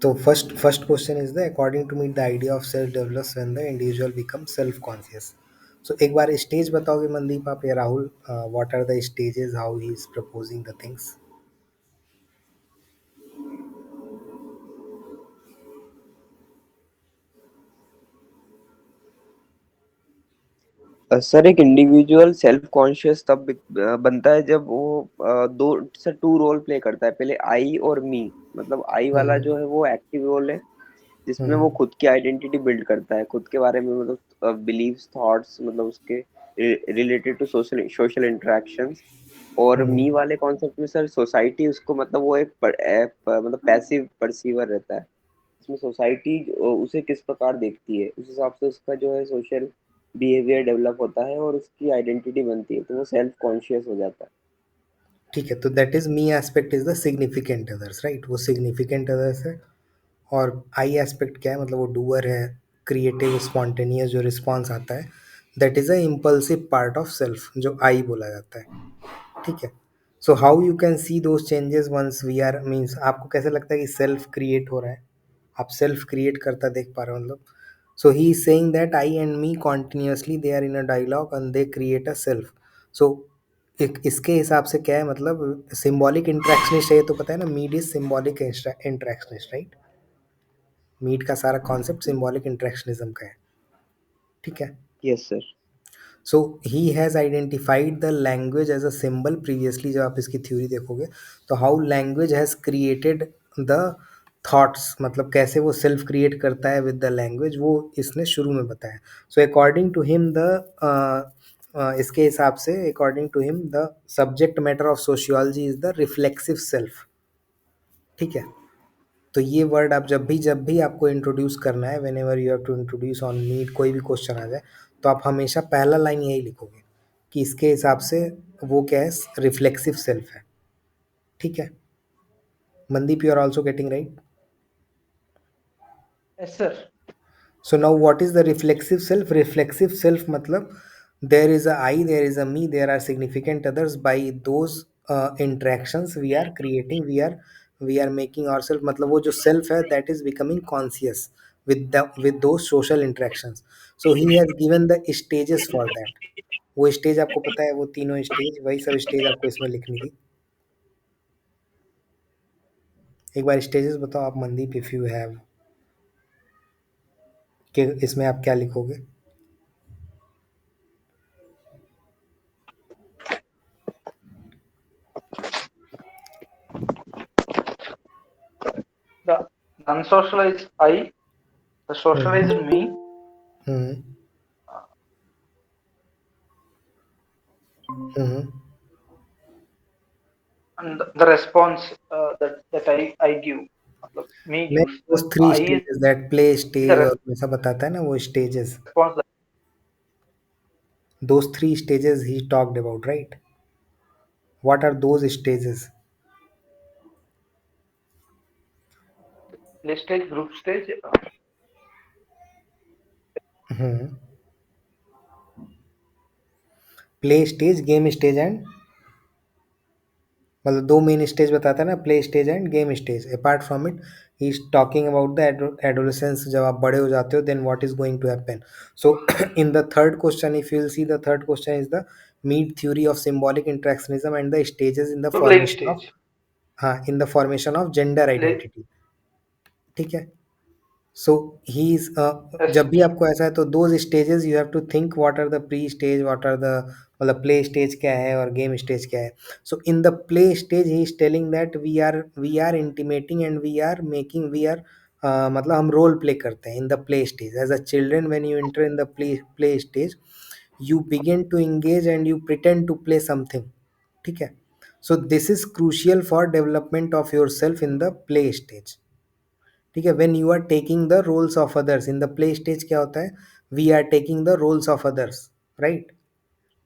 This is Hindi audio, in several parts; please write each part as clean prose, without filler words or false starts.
तो first question is the according to me the idea of self develops when the individual become self conscious. So एक बार स्टेज बताओगे मनदीप आप या Rahul, what are the stages how he is proposing the things. Sir, एक इंडिविजुअल सेल्फ कॉन्शियस तब बनता है जब वो दो सर टू रोल प्ले करता है. पहले आई और मी. मतलब आई वाला हम्म. जो है वो एक्टिव रोल है, जिसमें वो हम्म. खुद की आइडेंटिटी बिल्ड करता है, खुद के बारे में, मतलब बिलीव्स, थॉट्स, मतलब उसके related to social social interactions. और मी हम्म. वाले कॉन्सेप्ट में सर सोसाइटी उसको, मतलब वो मतलब पैसिव परसीवर रहता है. इसमें सोसाइटी उसे किस प्रकार देखती है, उस हिसाब से उसका जो है सोशल बिहेवियर डेवलप होता है और उसकी आइडेंटिटी बनती है, तो वो सेल्फ कॉन्शियस हो जाता है. ठीक है, तो that is me aspect is the significant others, right, वो सिग्निफिकेंट अदर्स है. और आई एस्पेक्ट क्या है, मतलब वो डूअर है, क्रिएटिव स्पॉन्टेनियस जो रिस्पॉन्स आता है, that is a impulsive part of self जो आई बोला जाता है. ठीक है. So how you can see those changes once we are means आपको कैसे लगता है कि सेल्फ क्रिएट हो रहा है, आप सेल्फ क्रिएट करता देख पा रहे हो मतलब. So he is saying that I and me continuously they are in a dialogue and they create a self. So एक इसके हिसाब से क्या है, मतलब सिंबॉलिक इंट्रैक्शनिस्ट है, ये तो पता है ना, Mead is symbolic interactionist, right. Mead का सारा कॉन्सेप्ट सिंबॉलिक इंट्रैक्शनिज्म का है. ठीक है. Yes sir. So he has identified the language as a symbol previously. जब आप इसकी थ्योरी देखोगे तो how language has created the thoughts, मतलब कैसे वो सेल्फ क्रिएट करता है विद द लैंग्वेज, वो इसने शुरू में बताया. So according to him the इसके हिसाब से according to him the subject matter of sociology is the reflexive self. ठीक है. तो ये वर्ड आप जब भी आपको इंट्रोड्यूस करना है, whenever you have to introduce on need, कोई भी क्वेश्चन आ जाए, तो आप हमेशा पहला लाइन यही लिखोगे कि इसके हिसाब से वो क्या है, रिफ्लेक्सिव सेल्फ है. ठीक है. Mandeep, you are also getting right. Yes, sir. So now what is the reflexive self? Reflexive self matlab there is a I, there is a me, there are significant others. By those interactions we are creating, we are making ourselves, matlab wo jo self hai that is becoming conscious with those social interactions. So he has given the stages for that. वो स्टेज आपको पता है, वो तीनों स्टेज, वही सब स्टेज आपको इसमें लिखनी थी. एक बार स्टेजेस बताओ आप मनदीप, इफ यू हैव, कि इसमें आप क्या लिखोगे. The unsocialized I, the socialized hmm. me, hmm. Hmm. and the response that I give. मतलब me नहीं, gives. those So three I is stages that play the stage और ऐसा बताता है ना वो stages, response. That those three stages he talked about, right. What are those stages? play stage, group stage, hmm. Play stage, game stage and, मतलब दो मेन स्टेज बताता है ना, play stage and game stage. Apart from it he is talking about the adolescence, जब आप बड़े हो जाते हो then what is going to happen. So in the third question, if you will see the third question is the Mead theory of symbolic interactionism and the stages in the the playing formation of, stage. हाँ, in the formation of gender Play, identity. ठीक है. सो ही इज, yes, जब भी आपको ऐसा है तो those stages you have to think what are the pre stage, what are the, मतलब प्ले स्टेज क्या है और गेम स्टेज क्या है. So in the play stage he is telling that we are intimating and we are मतलब हम रोल प्ले करते हैं in the play stage as a children. When you enter in the play stage you begin to engage and you pretend to play something. ठीक है. So this is crucial for development of your self in the play stage. ठीक है. When you are taking the roles of others in the play stage, क्या होता है, we are taking the roles of others, right.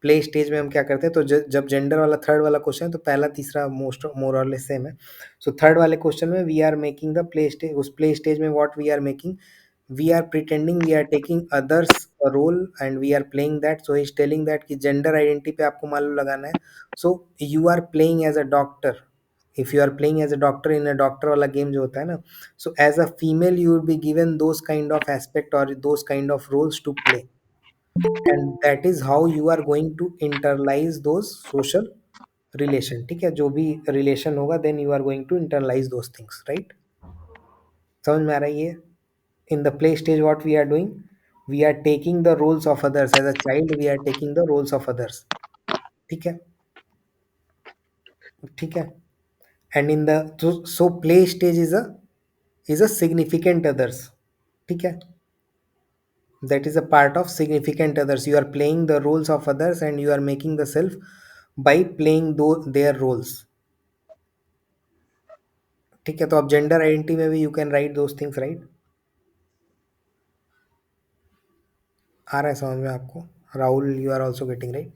Play stage में हम क्या करते हैं, तो जब जेंडर वाला थर्ड वाला क्वेश्चन है तो पहला तीसरा मोस्ट मोर और लेस सेम है. सो थर्ड वाले क्वेश्चन में we are making the play stage, उस प्ले स्टेज में what we are making, we are pretending we are taking others role and we are playing that. So he is telling that कि जेंडर आइडेंटिटी पे आपको मान लो लगाना है. So you are playing as a doctor, if you are playing as a doctor in a doctor वाला गेम जो होता है ना, so as a female you will be given those kind of aspect और those kind of roles to play, and that is how you are going to internalise those social relation. ठीक है, जो भी रिलेशन होगा then you are going to internalise those things, right? समझ में आ रहा है ये? In the play stage what we are doing, we are taking the roles of others as a child, we are taking the roles of others. ठीक है, ठीक है। And in the so play stage is a significant others. ठीक है, that is a part of significant others. You are playing the roles of others and you are making the self by playing their roles। ठीक है, तो अब जेंडर आइडेंटिटी में भी you can write those things, right? आ रहा है समझ में आपको? Rahul, you are also getting, right?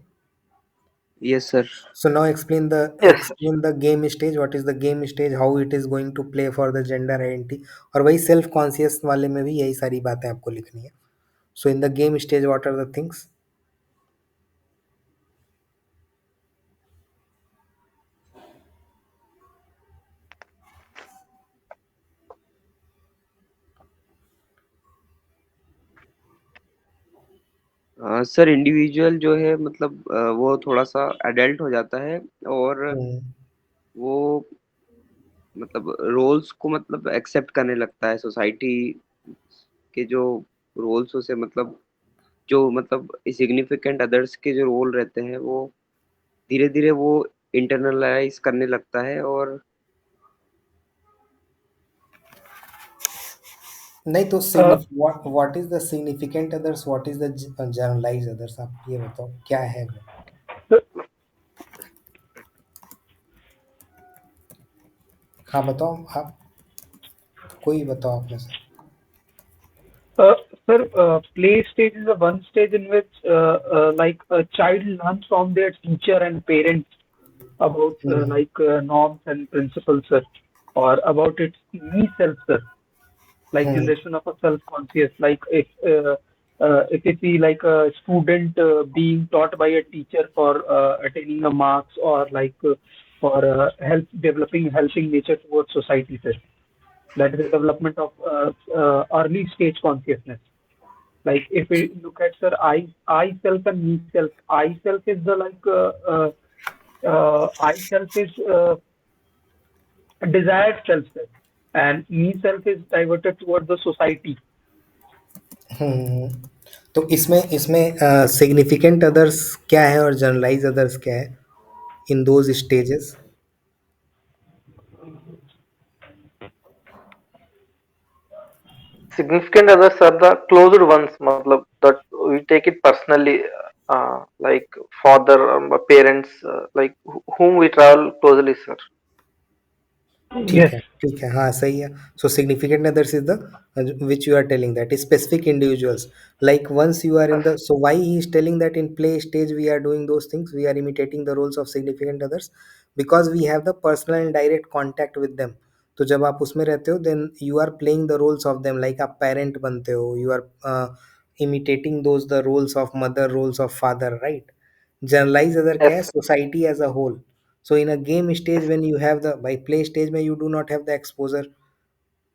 Yes sir. So now explain the Yes, sir. explain the game stage. What is the game stage? How it is going to play for the gender identity? और वही सेल्फ कॉन्शियस वाले में भी यही सारी बातें आपको लिखनी है। So in the game stage, what are the things? Sir individual जो है मतलब वो थोड़ा सा अडल्ट हो जाता है, और Hmm. वो मतलब रोल्स को मतलब एक्सेप्ट करने लगता है सोसाइटी के जो रोल्स उसे मतलब जो मतलब सिग्निफिकेंट अदर्स के जो रोल रहते हैं वो धीरे धीरे वो इंटरनलाइज करने लगता है। और नहीं तो Uh, what is the significant others, what is the generalise others, आप ये बताओ क्या है वो? so, हाँ बताओ आप, कोई बताओ आप में से। uh, sir, play stage is the one stage in which like a child learns from their teacher and parents about hmm. norms and principles, sir, or about its me self, sir. Like hmm. generation of a self-conscious. Like if you see like a student being taught by a teacher for attaining the marks, or for help developing helping nature towards society, sir. That is the development of early stage consciousness. Like if we look at, sir, I self and me self. I self is the I self is a desired self, sir, and me self is diverted towards the society. हम्म। तो इसमें इसमें सिग्निफिकेंट अदर्स क्या है और जनरलाइज अदर्स क्या है in those stages? Significant others are the closed ones, matlab, that we take it personally, like father, parents, like whom we travel closely, sir. ठीक Yes. है, ठीक है, हाँ सही है। So significant others is the which you are telling that specific individuals, like once you are in Yes. The, so why he is telling that in play stage we are doing those things, we are imitating the roles of significant others, because we have the personal and direct contact with them. तो जब आप उसमें रहते हो then you are playing the roles of them, like आप पेरेंट बनते हो, you are imitating those the roles of mother, roles of father, right? Generalize other क्या है? Yes. Society as a whole। so in a game stage when you have the, by play stage mein you do not have the exposure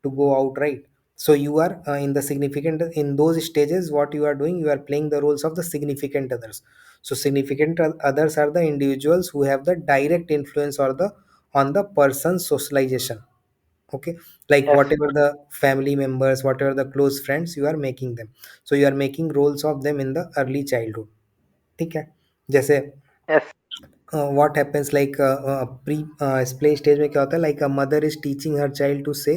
to go out, right? So you are in the significant, in those stages what you are doing, you are playing the roles of the significant others। so significant others are the individuals who have the direct influence or the on the person's socialization, okay? Like Yes. whatever the family members, whatever the close friends, you are making them, so you are making roles of them in the early childhood। ठीक है, जैसे Yes. what happens like pre play stage में क्या होता है, like a mother is teaching her child to say,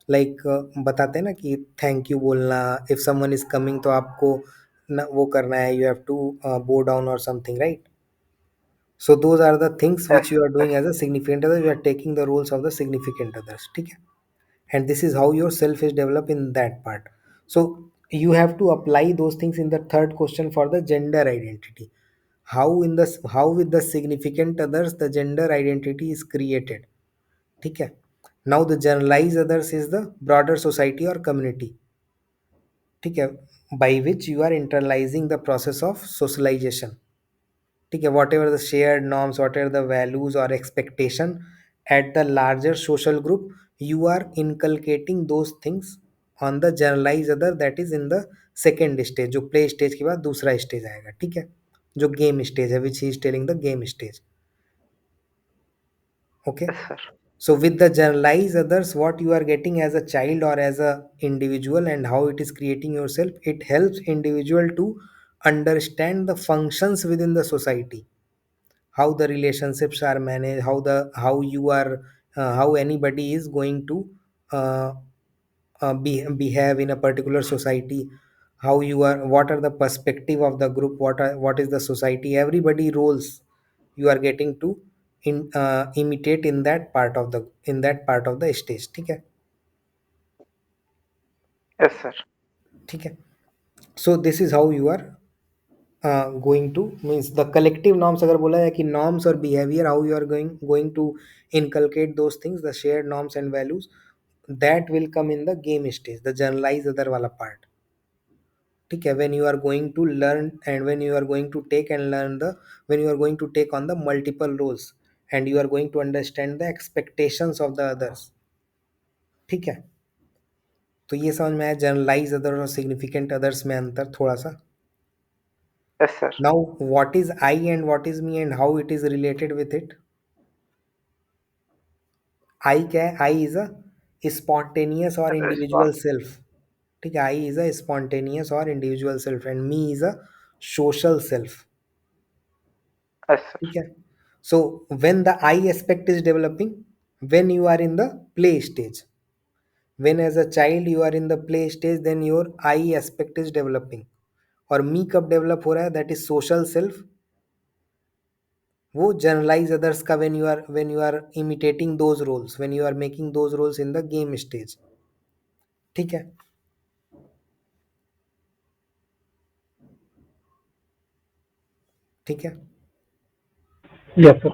like बताते हैं ना कि थैंक यू बोलना, if someone is coming तो आपको ना वो करना है, you have to bow down or something, right? so those are the things Yes. which you are Yes. doing as a significant other, you are taking the roles of the significant others, ठीक है? And this is how your self is developed in that part। so you have to apply those things in the third question for the gender identity, how in the, how with the significant others the gender identity is created। ठीक है, now the generalized others is the broader society or community। ठीक है, by which you are internalizing the process of socialization। ठीक है, whatever the shared norms, whatever the values or expectation at the larger social group, you are inculcating those things on the generalized other, that is in the second stage, जो play stage के बाद दूसरा stage आएगा, ठीक है, जो game stage है, which he is telling the game stage. Okay. Yes, sir. So with the generalized others, what you are getting as a child or as a individual and how it is creating yourself, it helps individual to understand the functions within the society, how the relationships are managed, how you are, how anybody is going to uh, behave in a particular society, how you are, what are the perspective of the group, what is the society, everybody roles you are getting to imitate in that part of the stage, ठीक है. Yes, sir. ठीक है. So this is how you are going to, means the collective norms, अगर बोला जाए कि norms और behavior, how you are going to inculcate those things, the shared norms and values, that will come in the game stage, the generalized other वाला part, ठीक है. when you are going to learn and when you are going to take and learn the, when you are going to take on the multiple roles and you are going to understand the expectations of the others, ठीक है. तो ये समझ में आया जनरलाइज अदर और सिग्निफिकेंट अदर्स में अंतर थोड़ा सा. Yes, sir. Now what is I and what is me and how it is related with it. I क्या है? आई इज अ स्पॉन्टेनियस और इंडिविजुअल Response. सेल्फ, ठीक है. आई इज अ स्पॉन्टेनियस और individual self and me is a social self, Yes, sir. ठीक है. So when the I aspect is developing, when you are in the play stage, when as a child you are in the play stage, then your I aspect is developing. और मी कब डेवलप हो रहा है? दैट इज सोशल सेल्फ, वो जनरलाइज अदर्स का, when you are imitating those roles, when you are making those roles in the game stage, ठीक है. ठीक है. Yes, sir.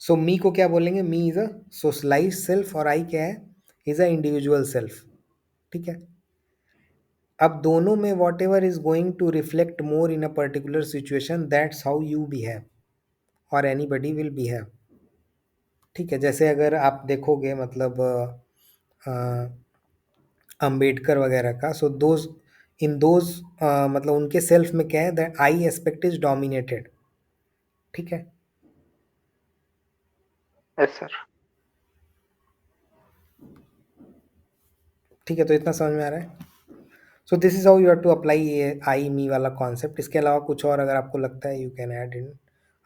सो मी को क्या बोलेंगे? Me is a socialize self और आई क्या है? इज अ इंडिविजुअल सेल्फ, ठीक है. अब दोनों में whatever is going to reflect more in a particular situation, that's how you behave और एनीबडी विल बिहेव, ठीक है. जैसे अगर आप देखोगे मतलब अंबेडकर वगैरह का, सो दोज इन दोज मतलब उनके सेल्फ में क्या है? That I aspect is dominated, ठीक है. Yes, sir. ठीक है, तो इतना समझ में आ रहा है. So this is how you have to apply ये आई मी वाला कॉन्सेप्ट. इसके अलावा कुछ और अगर आपको लगता है, यू कैन ऐड इन.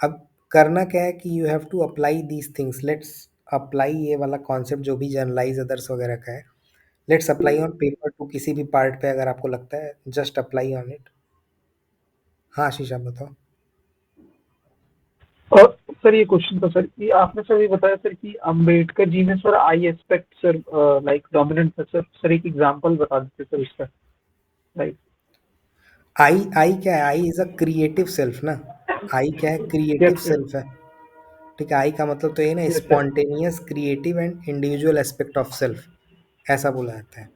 अब करना क्या है कि you have to apply these things. Let's apply ये वाला कॉन्सेप्ट जो भी जनरलाइज अदर्स वगैरह का है, let's apply on paper two किसी भी पार्ट पे अगर आपको लगता है, जस्ट अप्लाई ऑन इट. हाँ आशीष, आप बताओ. और सर ये क्वेश्चन था सर कि आपने सर ये बताया सर कि अंबेडकर जी में sir I aspect sir like dominant था सर. सर एक एग्जांपल बता देते सर इसका, लाइक. आई क्या है? I is a creative self ना. आई क्या है? क्रिएटिव यस, सेल्फ है, ठीक है. आई का मतलब तो ये ना, yes sir. Spontaneous, creative and individual aspect of self, ऐसा बोला जाता है,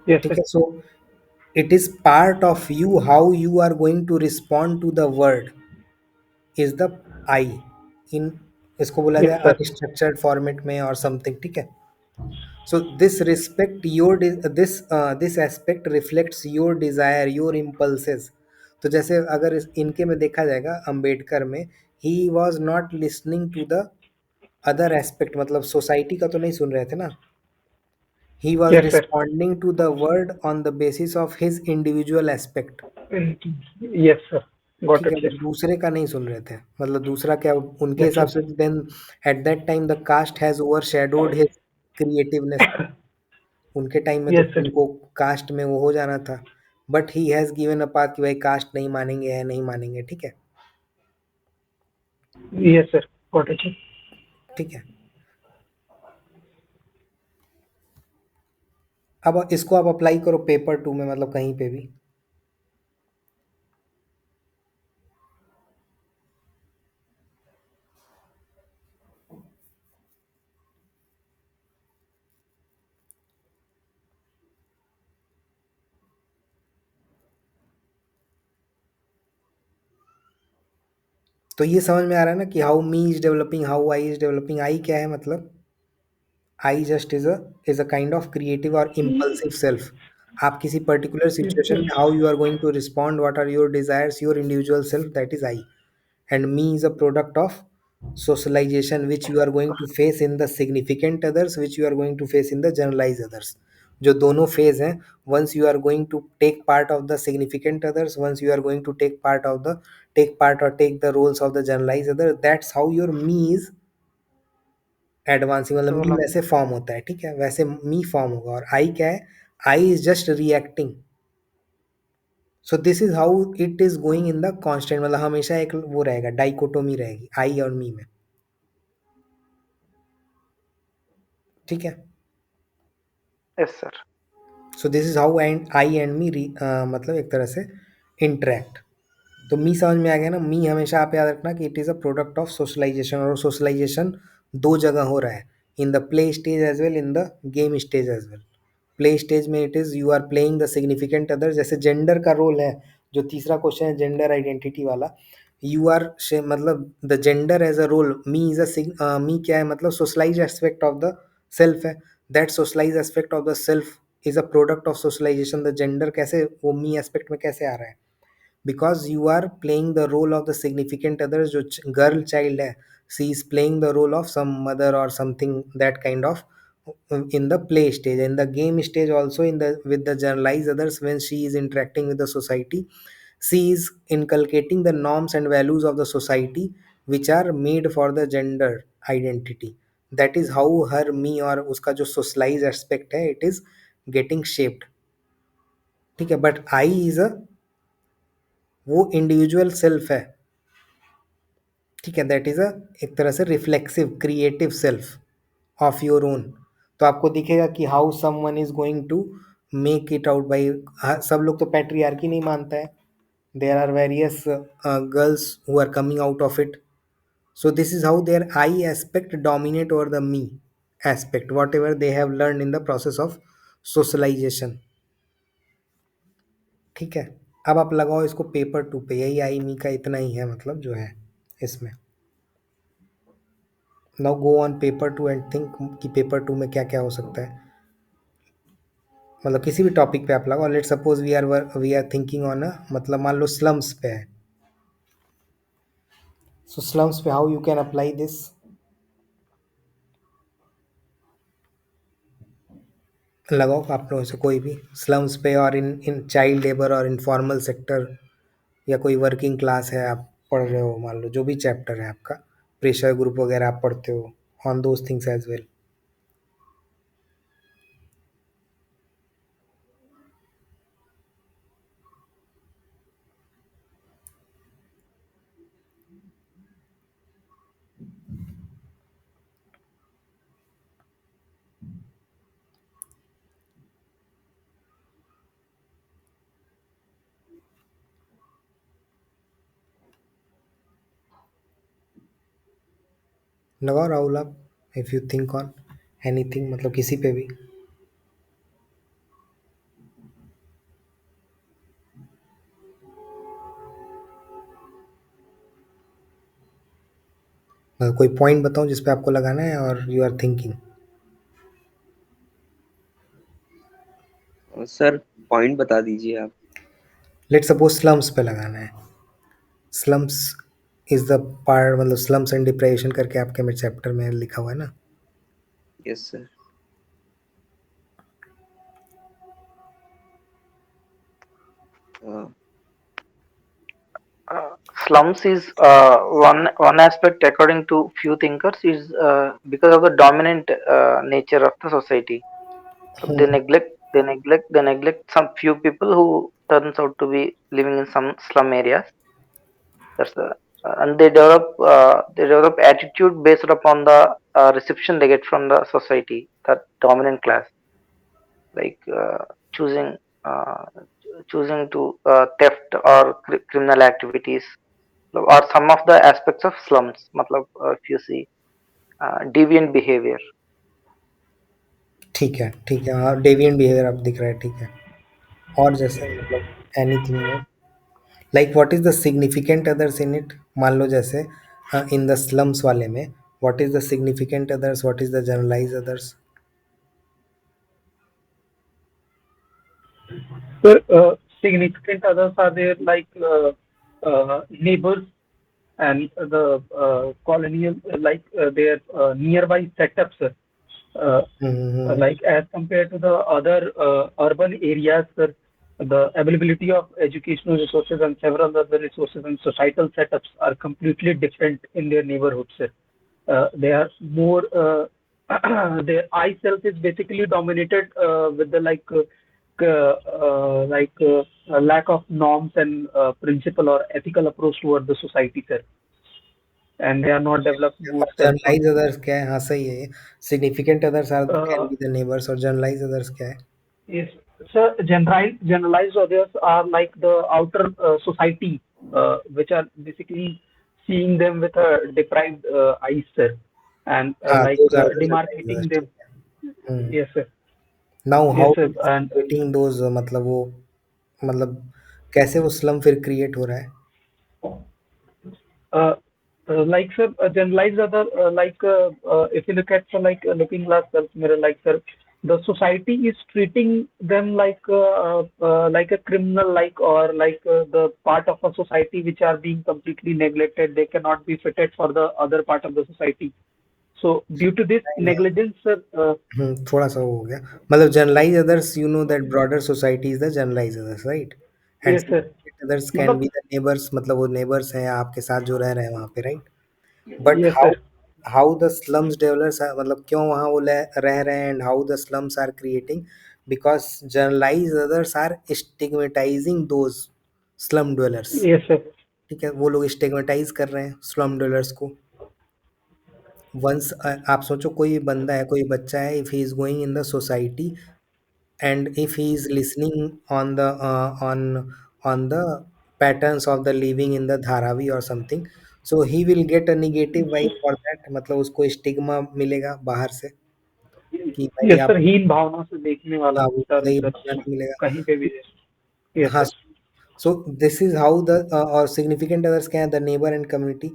यस ठीक सर. है. So it is part of you, how you are going to respond to the world is the I in, इसको बोला यस जाए सर. अनस्ट्रक्चर्ड फॉर्मेट में और समथिंग, ठीक है. So this respect your this aspect reflects your desire, your impulses. तो जैसे अगर इनके में देखा जाएगा, अंबेडकर में, he was not listening to the other aspect, मतलब सोसाइटी का तो नहीं सुन रहे थे ना. He was yes sir. responding to the word on the basis of his individual aspect, yes sir. Got ठीक है. इट वो सर. दूसरे का नहीं सुन रहे थे, मतलब दूसरा क्या, उनके यस हिसाब सर. से then at that time the caste has overshadowed his creativeness. उनके टाइम में तो यस सर. उनको कास्ट में वो हो जाना था, but he has given a path कि भाई कास्ट नहीं मानेंगे, है नहीं मानेंगे, ठीक है. Yes sir. Got it sir. ठीक है. अब इसको आप अप्लाई करो पेपर टू में, मतलब कहीं पे भी. तो ये समझ में आ रहा है ना कि how me is developing, how I is developing. I क्या है मतलब, I just is a kind of creative और इम्पल्सिव सेल्फ। आप किसी पर्टिकुलर Yes, सिचुएशन sir. में how you are going to respond, what are your desires, your individual self, that is I. And me is a product of socialization which you are going to face in the significant others, which you are going to face in the generalized others। जो दोनों फेज हैं, once you are going to take part of the significant others, once you are going to take part or take the roles of the generalized other, that's how your me is advancing, मतलब मी Develop. वैसे फॉर्म होता है, ठीक है, वैसे मी फॉर्म होगा। और आई क्या है, I is just reacting. So this is how it is going in the constant, मतलब हमेशा एक वो रहेगा, डाइकोटोमी रहेगी आई और मी में, ठीक है। Yes, sir. So this is how and I and मी मतलब एक तरह से इंटरेक्ट। तो मी समझ में आ गया ना। मी हमेशा आप याद रखना कि it is a product of socialisation, और सोशलाइजेशन दो जगह हो रहा है, in the play stage as well, in the game stage as well. Play stage में it is you are playing the significant other, जैसे जेंडर का रोल है, जो तीसरा क्वेश्चन है जेंडर आइडेंटिटी वाला। यू आर मतलब the gender as a role, me is a me क्या है मतलब socialise aspect of the self है। That socialize aspect of the self is a product of socialization. The gender कैसे वो मी एस्पेक्ट में कैसे आ रहा है, because you are playing the role of the significant other। जो गर्ल चाइल्ड है, she is playing the role of some mother or something, that kind of in the play stage, in the game stage also, in the with the generalized others, when she is interacting with the society, she is inculcating the norms and values of the society which are made for the gender identity। that is how her me और उसका जो socialized aspect है, it is getting shaped, ठीक है। बट आई इज अ वो इंडिविजुअल सेल्फ है, ठीक है। दैट इज अ एक तरह से reflexive creative self of your own. तो आपको दिखेगा कि how someone is going to make it out by, सब लोग तो पैट्रियार्की नहीं मानता है, there are various girls who are coming out of it. So this is how there I aspect dominate over the me aspect, whatever they have learn in the process of socialization, ठीक है। अब आप लगाओ इसको पेपर टू पे, यही आई मी का इतना ही है मतलब जो है इसमें। Now go on paper two and think कि पेपर टू में क्या क्या हो सकता है, मतलब किसी भी टॉपिक पे आप लगाओ। Let suppose we are thinking on a, मतलब मान लो स्लम्स पे है, सो स्लम्स पे how you can apply this. लगाओ आप लोगों से कोई भी स्लम्स पे, और इन इन चाइल्ड लेबर और इनफॉर्मल सेक्टर, या कोई वर्किंग क्लास है आप पढ़ रहे हो, मान लो जो भी चैप्टर है आपका, प्रेशर ग्रुप वगैरह आप पढ़ते हो, on those things as well. लगाओ राहुल आप, if you think on anything, मतलब किसी पे भी। कोई पॉइंट बताओ जिस पे आपको लगाना है और you are thinking. Sir point बता दीजिए आप। लेट सपोज स्लम्स पे लगाना है। स्लम्स इज द पार्ट, मतलब स्लम्स एंड डिप्रेशन करके आपके में चैप्टर में लिखा हुआ है ना। Yes sir. Slums is one aspect according to few thinkers is because of the dominant nature of the society. So they neglect some few people who turns out to be living in some slum areas. That's the and they develop attitude based upon the reception they get from the society, that dominant class, like choosing uh, choosing to theft or criminal activities, or some of the aspects of slums, matlab if you see deviant behavior. ठीक है, हाँ डेविएंट बिहेवियर आप दिख रहा है, ठीक है। और जैसे मतलब anything more, like what is the significant others in it? मान लो जैसे इन द स्लम्स वाले में what is the significant others, what is the generalise others? So, significant others are there like neighbors and the colonial, like their nearby setups, hmm, like as compared to the other urban areas, the availability of educational resources and several other resources and societal setups are completely different in their neighborhoods. They are more, their I self is basically dominated with the lack of norms and principle or ethical approach toward the society, sir, and they are not developed good और self जनरलाइज confidence. अदर्स क्या है? हाँ सही है ये। Significant others are can Uh, be the neighbours, और जनरलाइज अदर्स क्या है? Yes, so generalized audience are like the outer society, which are basically seeing them with a deprived eyes, sir, and हाँ, those are the generalize demarcating others, them. ठीक है। Yes, sir. Now Yes, how sir. And creating those, मतलब वो, मतलब कैसे वो स्लम फिर क्रिएट हो रहा है? uh, like sir, generalized other if you look at looking glass self mirror, like sir, the society is treating them like a criminal, like or like the part of a society which are being completely neglected. They cannot be fitted for the other part of the society. So due to this नहीं नहीं, negligence, sir, थोड़ा सा वो हो गया। मतलब generalise others, you know that broader society is the generalise others, right? And yes sir, significant others can मतलब बी द नेबर्स, मतलब वो नेबर्स हैं आपके साथ जो रह रहे हैं वहाँ पे, right? But yes how sir, how the slums developers, मतलब क्यों वहाँ वो रह रहे हैं, and how the slums are creating? Because generalise others are stigmatising those slum dwellers। yes sir, ठीक है, वो लोग स्टिग्मेटाइज कर रहे हैं स्लम dwellers को। वंस आप सोचो कोई बंदा है, कोई बच्चा है, if he is going in the society and if he is listening on the on the patterns of the living in the Dharavi or something, so he will get a negative vibe for that, मतलब उसको स्टिग्मा मिलेगा बाहर से कि भाई yes आप, sir, हीन भावना से देखने वाला हाँ, वो टर्म सही सर, भावना नहीं मिलेगा। कहीं पे भी। यस हाँ, sir, so this is how the or significant others can, the neighbor and community,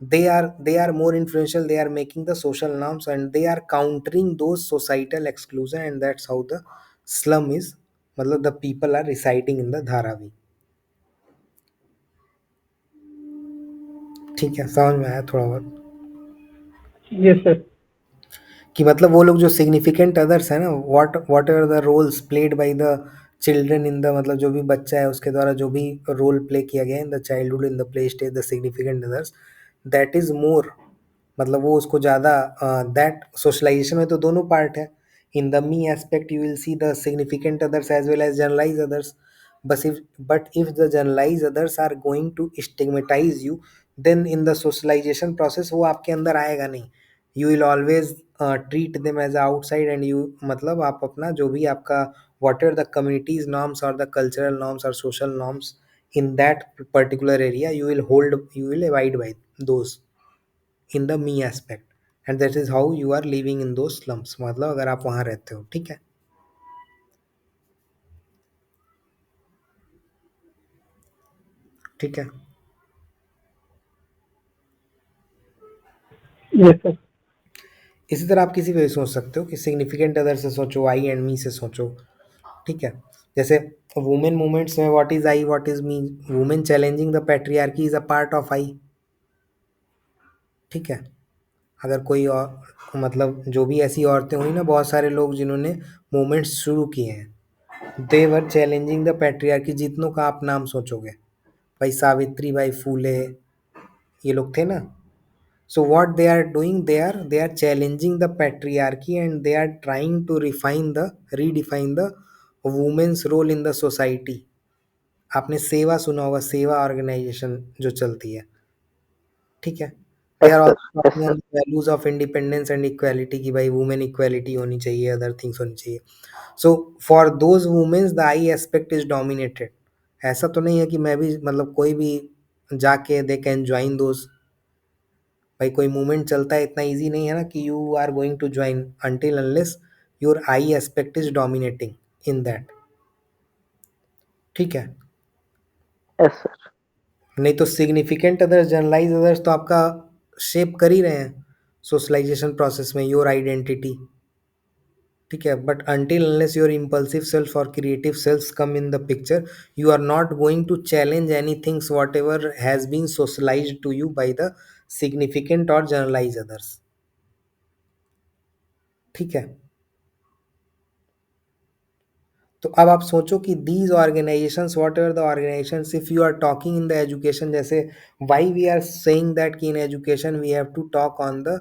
they are more influential, they are making the social norms and they are countering those societal exclusion, and that's how the slum is, मतलब the people are residing in the Dharavi। ठीक है, समझ में आया थोड़ा बहुत? यस सर, कि मतलब वो लोग जो सिग्निफिकेंट अदर्स है ना, what are the roles played by the children in the, मतलब जो भी बच्चा है उसके द्वारा जो भी रोल प्ले किया गया in the childhood in the play stage, the significant others, that is more, मतलब वो उसको ज़्यादा, दैट सोशलाइजेशन में तो दोनों पार्ट है। In the me aspect you will see the significant others as well as generalise others. बस if but if the generalise others are going to stigmatise you, then in the socialisation process वो आपके अंदर आएगा नहीं। You will always treat them as outside, and you, मतलब आप अपना जो भी आपका what ever the communities norms और द कल्चरल नॉर्म्स और social norms in that particular area, you will abide by those in the me aspect, and that is how you are living in those slums, मतलब अगर आप वहाँ रहते हो, ठीक है? ठीक है। यस सर, इसी तरह आप किसी पे भी सोच सकते हो कि सिग्निफिकेंट अदर से सोचो, आई एंड मी से सोचो, ठीक है? जैसे वुमेन मूवमेंट्स में what is I, what is me, women challenging the patriarchy is a part of I, ठीक है? अगर कोई और, मतलब जो भी ऐसी औरतें हुई ना, बहुत सारे लोग जिन्होंने मूवमेंट्स शुरू किए हैं, दे वर चैलेंजिंग द पैट्रियार्की, जितनों का आप नाम सोचोगे, भाई सावित्री बाई फूले, ये लोग थे ना। So what they are doing, they are challenging the patriarchy and they are trying to redefine the women's role in the society। आपने सेवा सुना होगा, सेवा ऑर्गेनाइजेशन जो चलती है, ठीक है? They yes are sir, also talking on the values of independence and equality, कि भाई वुमेन इक्वालिटी होनी चाहिए, अदर थिंग्स होनी चाहिए। So for those womens the I aspect is dominated. ऐसा तो नहीं है कि मैं भी, मतलब कोई भी जाके दे कैन ज्वाइन दोज, भाई कोई मूवमेंट चलता है, इतना इजी नहीं है ना कि you are going to join until unless your I aspect is dominating in that, ठीक है? Yes sir. नहीं तो सिग्निफिकेंट अदर्स, जनरलाइज अदर्स तो आपका शेप कर ही रहे हैं सोशलाइजेशन प्रोसेस में, योर आइडेंटिटी। ठीक है, but until unless your impulsive self or creative selves come in the picture, you are not going to challenge anything whatever has been socialized to you by the significant or generalized others। ठीक है, तो अब आप सोचो कि these organisations, what ever the organisations, if you are talking in the education, जैसे why we are saying that कि in education we have to talk on the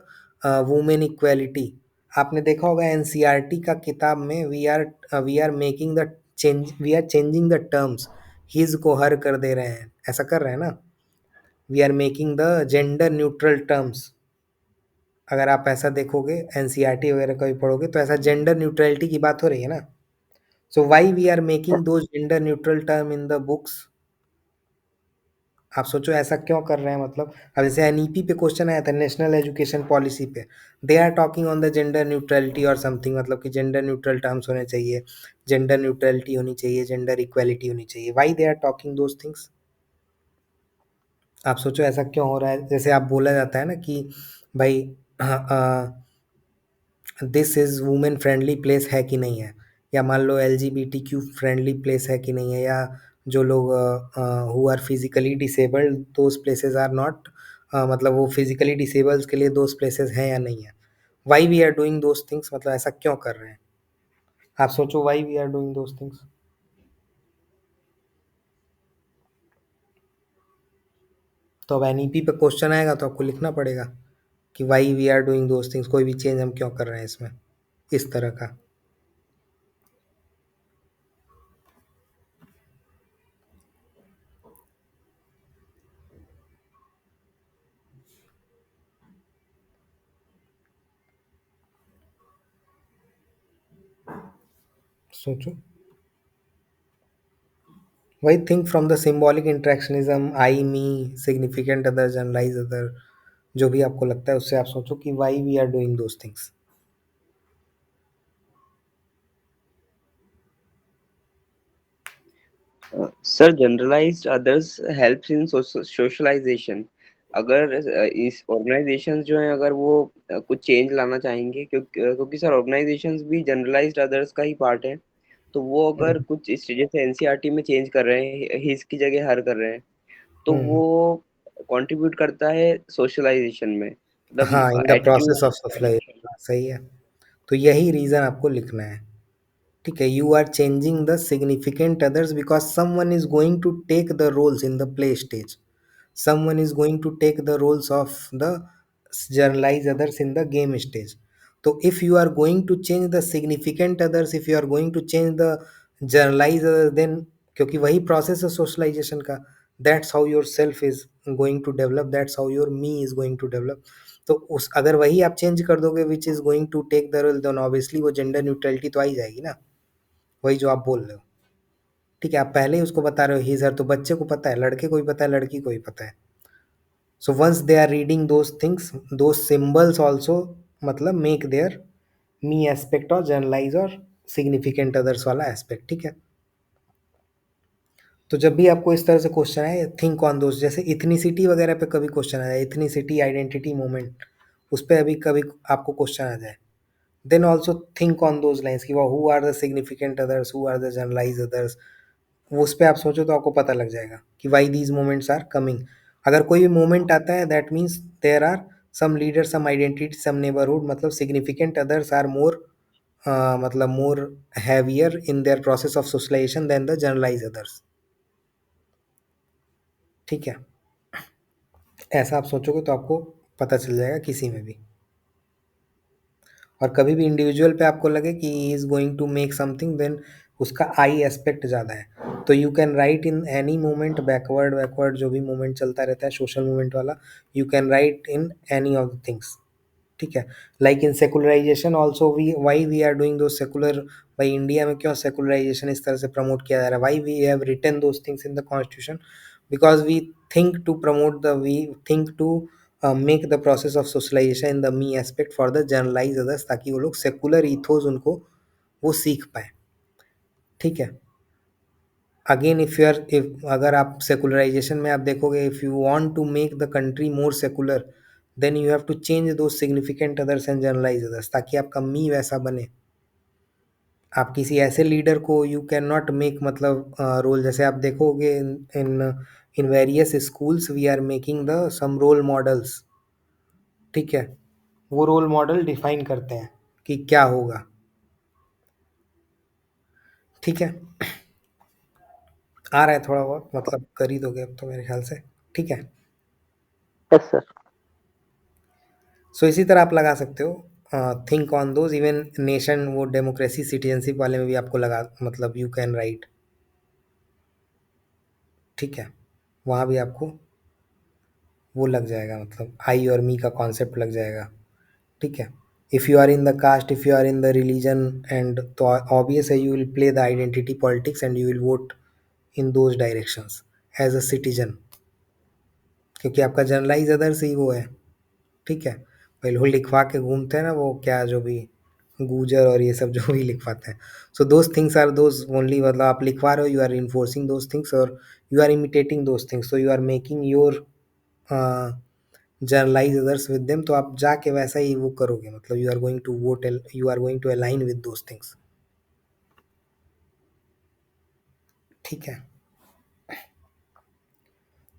women equality. आपने देखा होगा एनसीईआरटी का किताब में we are making the change, we are changing the terms, his को हर कर दे रहे हैं, ऐसा कर रहे हैं ना। We are making the gender neutral terms. अगर आप ऐसा देखोगे एनसीईआरटी वगैरह का भी पढ़ोगे तो ऐसा जेंडर न्यूट्रलिटी की बात हो रही है ना। So why we are making those gender neutral term in the books? आप सोचो ऐसा क्यों कर रहे हैं, मतलब अब जैसे एनईपी पे क्वेश्चन आया था नेशनल एजुकेशन पॉलिसी पे, they are talking on the gender neutrality और समथिंग, मतलब कि जेंडर न्यूट्रल टर्म्स होने चाहिए, जेंडर न्यूट्रलिटी होनी चाहिए, जेंडर इक्वालिटी होनी चाहिए। Why they are talking those things? आप सोचो ऐसा क्यों हो रहा है। जैसे आप बोला जाता है ना कि भाई this is women friendly place है कि नहीं है, या मान लो एलजीबीटीक्यू फ्रेंडली प्लेस है कि नहीं है, या जो लोग who are physically disabled those places are not, मतलब वो फिजिकली डिसेबल्स के लिए दोज प्लेसेस हैं या नहीं है। Why we are doing those things, मतलब ऐसा क्यों कर रहे हैं। आप सोचो why we are doing those things. तो अब एनईपी पे क्वेश्चन आएगा तो आपको लिखना पड़ेगा कि why we are doing those things, कोई भी चेंज हम क्यों कर रहे हैं इसमें, इस तरह का। सोचो, वही think from the symbolic interactionism, I me, significant other, generalise other, जो भी आपको लगता है उससे आप सोचो कि why we are doing those things. Sir generalised others helps in socialisation. अगर इस ऑर्गेनाइजेशंस जो हैं अगर वो कुछ चेंज लाना चाहेंगे, क्योंकि सर ऑर्गेनाइजेशंस भी जनरलाइज्ड अदर्स का ही पार्ट है, तो वो अगर हम्म। कुछ इस जैसे एनसीईआरटी में चेंज कर रहे हैं, हिज की जगह हर कर रहे हैं, तो हम्म। वो कंट्रीब्यूट करता है सोशलाइजेशन में, हाँ, मतलब in the process of attitude. Socialization, सही है। तो यही रीजन आपको लिखना है। ठीक है, you are changing the significant others because someone is going to take the roles in the play stage, someone is going to take the roles of the generalized others in the game stage. So if you are going to change the significant others, if you are going to change the generalized others, then क्योंकि वही process है socialization का, that's how your self is going to develop, that's how your me is going to develop। तो उस अगर वही आप चेंज कर दोगे which is going to take the role, then obviously वो जेंडर न्यूट्रलिटी तो आ ही जाएगी ना, वही जो आप बोल रहे हो। ठीक है, आप पहले ही उसको बता रहे हो ही सर, तो बच्चे को पता है, लड़के को भी पता है, लड़की को भी पता है। So once they are reading those things, those symbols also मतलब make their me aspect और generalize और significant others वाला aspect। ठीक है, तो जब भी आपको इस तरह से क्वेश्चन आए, थिंक ऑन दोस्त, जैसे इथनिसिटी वगैरह पे कभी क्वेश्चन आ जाए, इथनिसिटी आइडेंटिटी मूवमेंट, उस पर अभी कभी आपको क्वेश्चन आ जाए, then also think on those lines कि वो who are the significant others, who are the generalise others. वो उस पे आप सोचो तो आपको पता लग जाएगा कि why these moments are coming. अगर कोई भी मोमेंट आता है that means there are some leader, some identity, some neighbourhood, मतलब सिग्निफिकेंट अदर्स आर मोर, मतलब more heavier in their process of socialisation then the generalise others. ठीक है, ऐसा आप सोचोगे तो आपको पता चल जाएगा किसी में भी। और कभी भी इंडिविजुअल पे आपको लगे कि he is going to make something, then उसका आई एस्पेक्ट ज़्यादा है, तो you can write in any moment, backward backward जो भी मोमेंट चलता रहता है सोशल मूवमेंट वाला, you can write in any of the things. ठीक है, like in secularisation also, we why we are doing those secular, भाई इंडिया में क्यों सेकुलराइजेशन इस तरह से प्रमोट किया जा रहा है, why we have written those things in the constitution, because we think to promote the, we think to make the process of socialization in the me aspect for the generalise others, ताकि वो लोग सेकुलर ईथोस उनको वो सीख पाए। ठीक है, अगेन इफ अगर आप सेकुलराइजेशन में आप देखोगे, if you want to make the country more secular, then you have to change those significant others and generalise others, ताकि आपका मी वैसा बने। आप किसी ऐसे लीडर को यू कैन नॉट मेक मतलब रोल, जैसे आप देखोगे in in various schools we are making the some role models, ठीक है। वो रोल मॉडल डिफाइन करते हैं कि क्या होगा, ठीक है। आ रहा है थोड़ा बहुत, मतलब कर ही दोगे अब तो मेरे ख्याल से, ठीक है। Yes, sir. सो इसी तरह आप लगा सकते हो, think on those, even nation वो डेमोक्रेसी सिटीजनशिप वाले में भी आपको लगा, मतलब यू कैन राइट, ठीक है। वहाँ भी आपको वो लग जाएगा, मतलब आई और मी का कॉन्सेप्ट लग जाएगा, ठीक है। If you are in the caste, if you are in the religion, and तो ऑब्वियस है you will play the identity politics and you will vote in those directions as a citizen, क्योंकि आपका जनरलाइज अदर्स ही वो है, ठीक है। भाई लोग लिखवा के घूमते हैं ना, वो क्या जो भी गूजर और ये सब जो भी लिखवाते हैं। So those things are those only, मतलब आप लिखवा रहे हो, you are enforcing those things और you are imitating those things, so you are making your generalise others with them. तो आप जाके वैसा ही वो करोगे, मतलब you are going to vote, you are going to align with those things, ठीक है।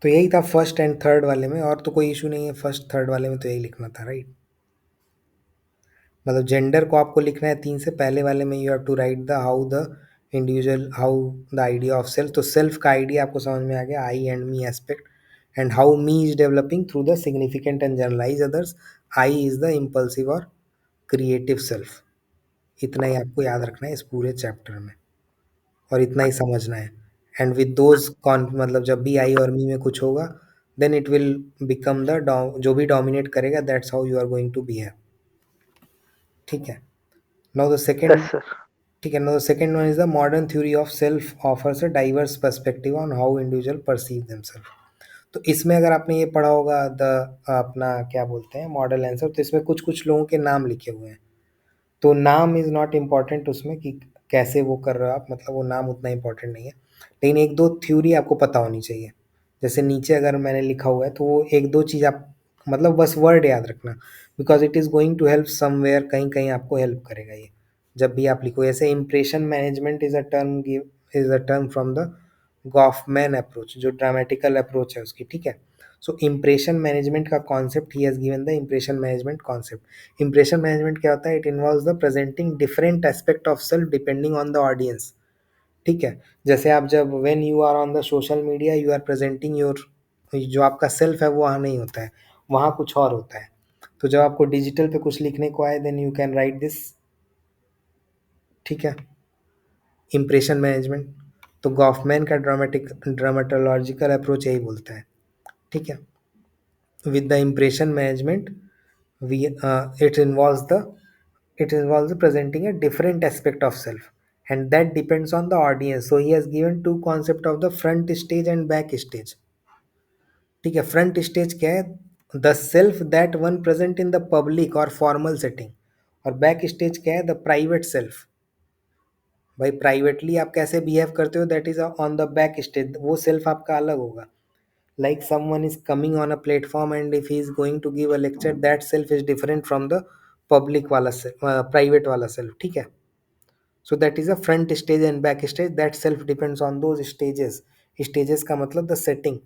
तो यही था फर्स्ट एंड थर्ड वाले में, और तो कोई इशू नहीं है, फर्स्ट थर्ड वाले में तो यही लिखना था, राइट। मतलब जेंडर को आपको लिखना है तीन से, पहले वाले में you have to write the how the individual, how the idea of self, तो सेल्फ का आइडिया आपको समझ में आ गया, I and me aspect, and how me is developing through the significant and generalise others, I is the impulsive और क्रिएटिव सेल्फ। इतना ही आपको याद रखना है इस पूरे चैप्टर में, और इतना ही समझना है। एंड विद दोज कॉन, मतलब जब भी आई और मी में कुछ होगा, then it will become the जो भी डोमिनेट करेगा, that's how you are going to behave, ठीक है। Now the Yes, second, sir. ठीक है। Now the second one is the modern theory of self offers a diverse perspective on how individual perceive themselves. तो इसमें अगर आपने ये पढ़ा होगा द, अपना क्या बोलते हैं, मॉडल आंसर, तो इसमें कुछ कुछ लोगों के नाम लिखे हुए हैं। तो नाम इज़ नॉट इम्पॉर्टेंट उसमें कि कैसे वो कर रहे हो आप, मतलब वो नाम उतना इम्पॉर्टेंट नहीं है, लेकिन एक दो थ्योरी आपको पता होनी चाहिए। जैसे नीचे अगर मैंने लिखा हुआ है, तो वो एक दो चीज़ आप, मतलब बस वर्ड याद रखना, because it is going to help somewhere, कहीं कहीं आपको हेल्प करेगा ये, जब भी आप लिखो। जैसे impression management is a term, give is a term from the Goffman approach, जो ड्रामेटिकल अप्रोच है उसकी, ठीक है। सो इम्प्रेशन मैनेजमेंट का concept, he has given the impression management concept. Impression management क्या होता है, it involves the presenting different aspect of self depending on the audience, ठीक है। जैसे आप जब when you are on the social media, you are presenting your, जो आपका सेल्फ है वो वहाँ नहीं होता है, वहाँ कुछ और होता है। तो जब आपको डिजिटल पे कुछ लिखने को आए, then you can write this, ठीक है। इम्प्रेशन मैनेजमेंट, तो गॉफमैन का ड्रामेटोलॉजिकल अप्रोच यही बोलता है, ठीक है। With the impression management, we it involves the, it involves presenting a different aspect of self, and that depends on the audience. So he has given two concept of the front stage and back stage, ठीक है। फ्रंट स्टेज क्या है, the self that one present in the public और फॉर्मल सेटिंग, और बैक स्टेज क्या है, द प्राइवेट सेल्फ। भाई प्राइवेटली आप कैसे बिहेव करते हो, that is on the back stage, वो सेल्फ आपका अलग होगा। Like someone is coming on a platform and if he is going to give a lecture, that self is different from the public वाला self, private वाला self, ठीक है। So that is a front stage and back stage, that self depends on those stages। stages का मतलब the setting,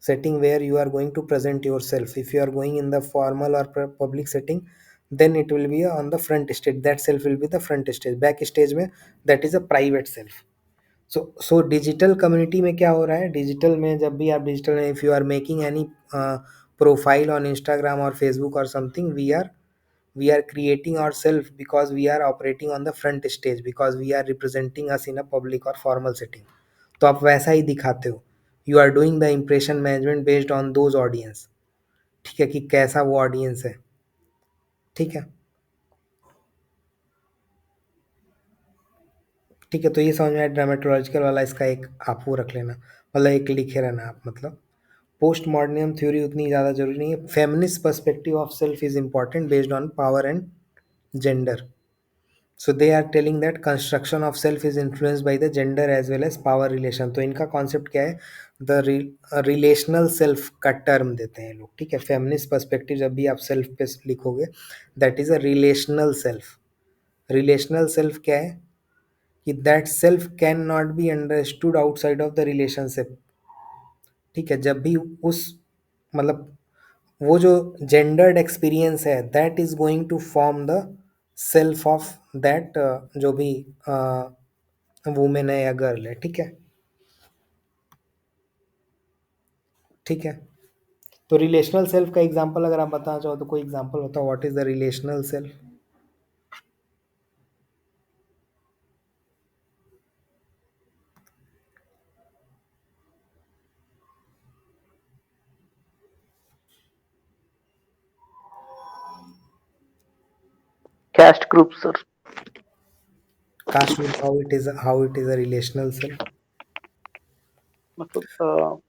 setting where you are going to present yourself, if you are going in the formal or public setting, then it will be on the front stage, that self will be the front stage। back stage में that is a private self। So digital community में क्या हो रहा है, डिजिटल में जब भी आप डिजिटल में, if you are making any profile on Instagram और फेसबुक और something, we are creating our self because we are operating on the front stage, because we are representing us in a public और फॉर्मल सेटिंग। तो आप वैसा ही दिखाते हो, you are doing the impression management based on those audience, ठीक है, कि कैसा वो ऑडियंस है, ठीक है। ठीक है, तो ये समझ में आया ड्रामेटोलॉजिकल वाला, इसका एक आप वो रख लेना, मतलब एक लिखे रहना आप, मतलब पोस्ट मॉडर्निज्म थ्योरी उतनी ज़्यादा जरूरी नहीं है। Feminist perspective of self is important based on power and gender, so they are telling that construction of self is influenced by the gender as well as power relation. तो इनका कॉन्सेप्ट क्या है, द रिलेशनल सेल्फ का टर्म देते हैं लोग, ठीक है। फेमिनिस्ट पर्सपेक्टिव जब भी आप सेल्फ पे लिखोगे, that is a relational self. Relational self क्या है कि that self can not be understood outside of the relationship, ठीक है। जब भी उस मतलब वो जो जेंडर्ड एक्सपीरियंस है, that is going to form the self of that जो भी वुमेन है या गर्ल है, ठीक है। ठीक है, तो रिलेशनल सेल्फ का एग्जांपल अगर आप बताना चाहो तो कोई एग्जांपल होता, what is the relational self? Caste group, sir. Caste, how it is a relational self? मतलब,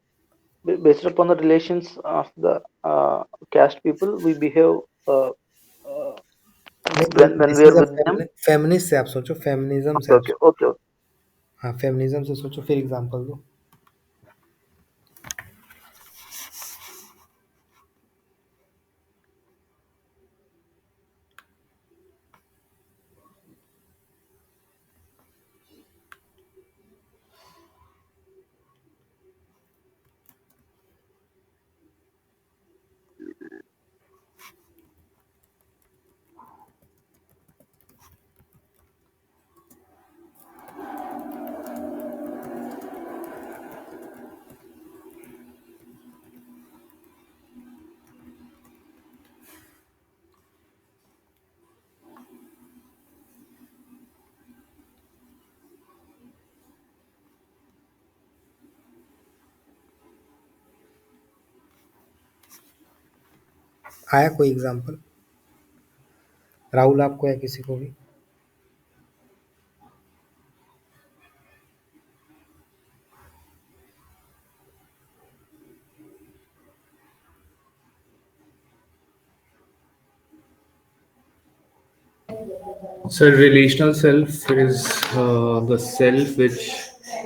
based upon the relations of the caste people, we behave uh, नहीं, when this we are is a with them. Feminist से आप सोचो, फेमिनिज्म से Okay, आप okay, सोचो। okay, okay. हाँ, फेमिनिज्म से सोचो, फिर एग्जांपल दो। आया कोई एग्जांपल? राहुल, आपको या किसी को भी? So, relational self is the self which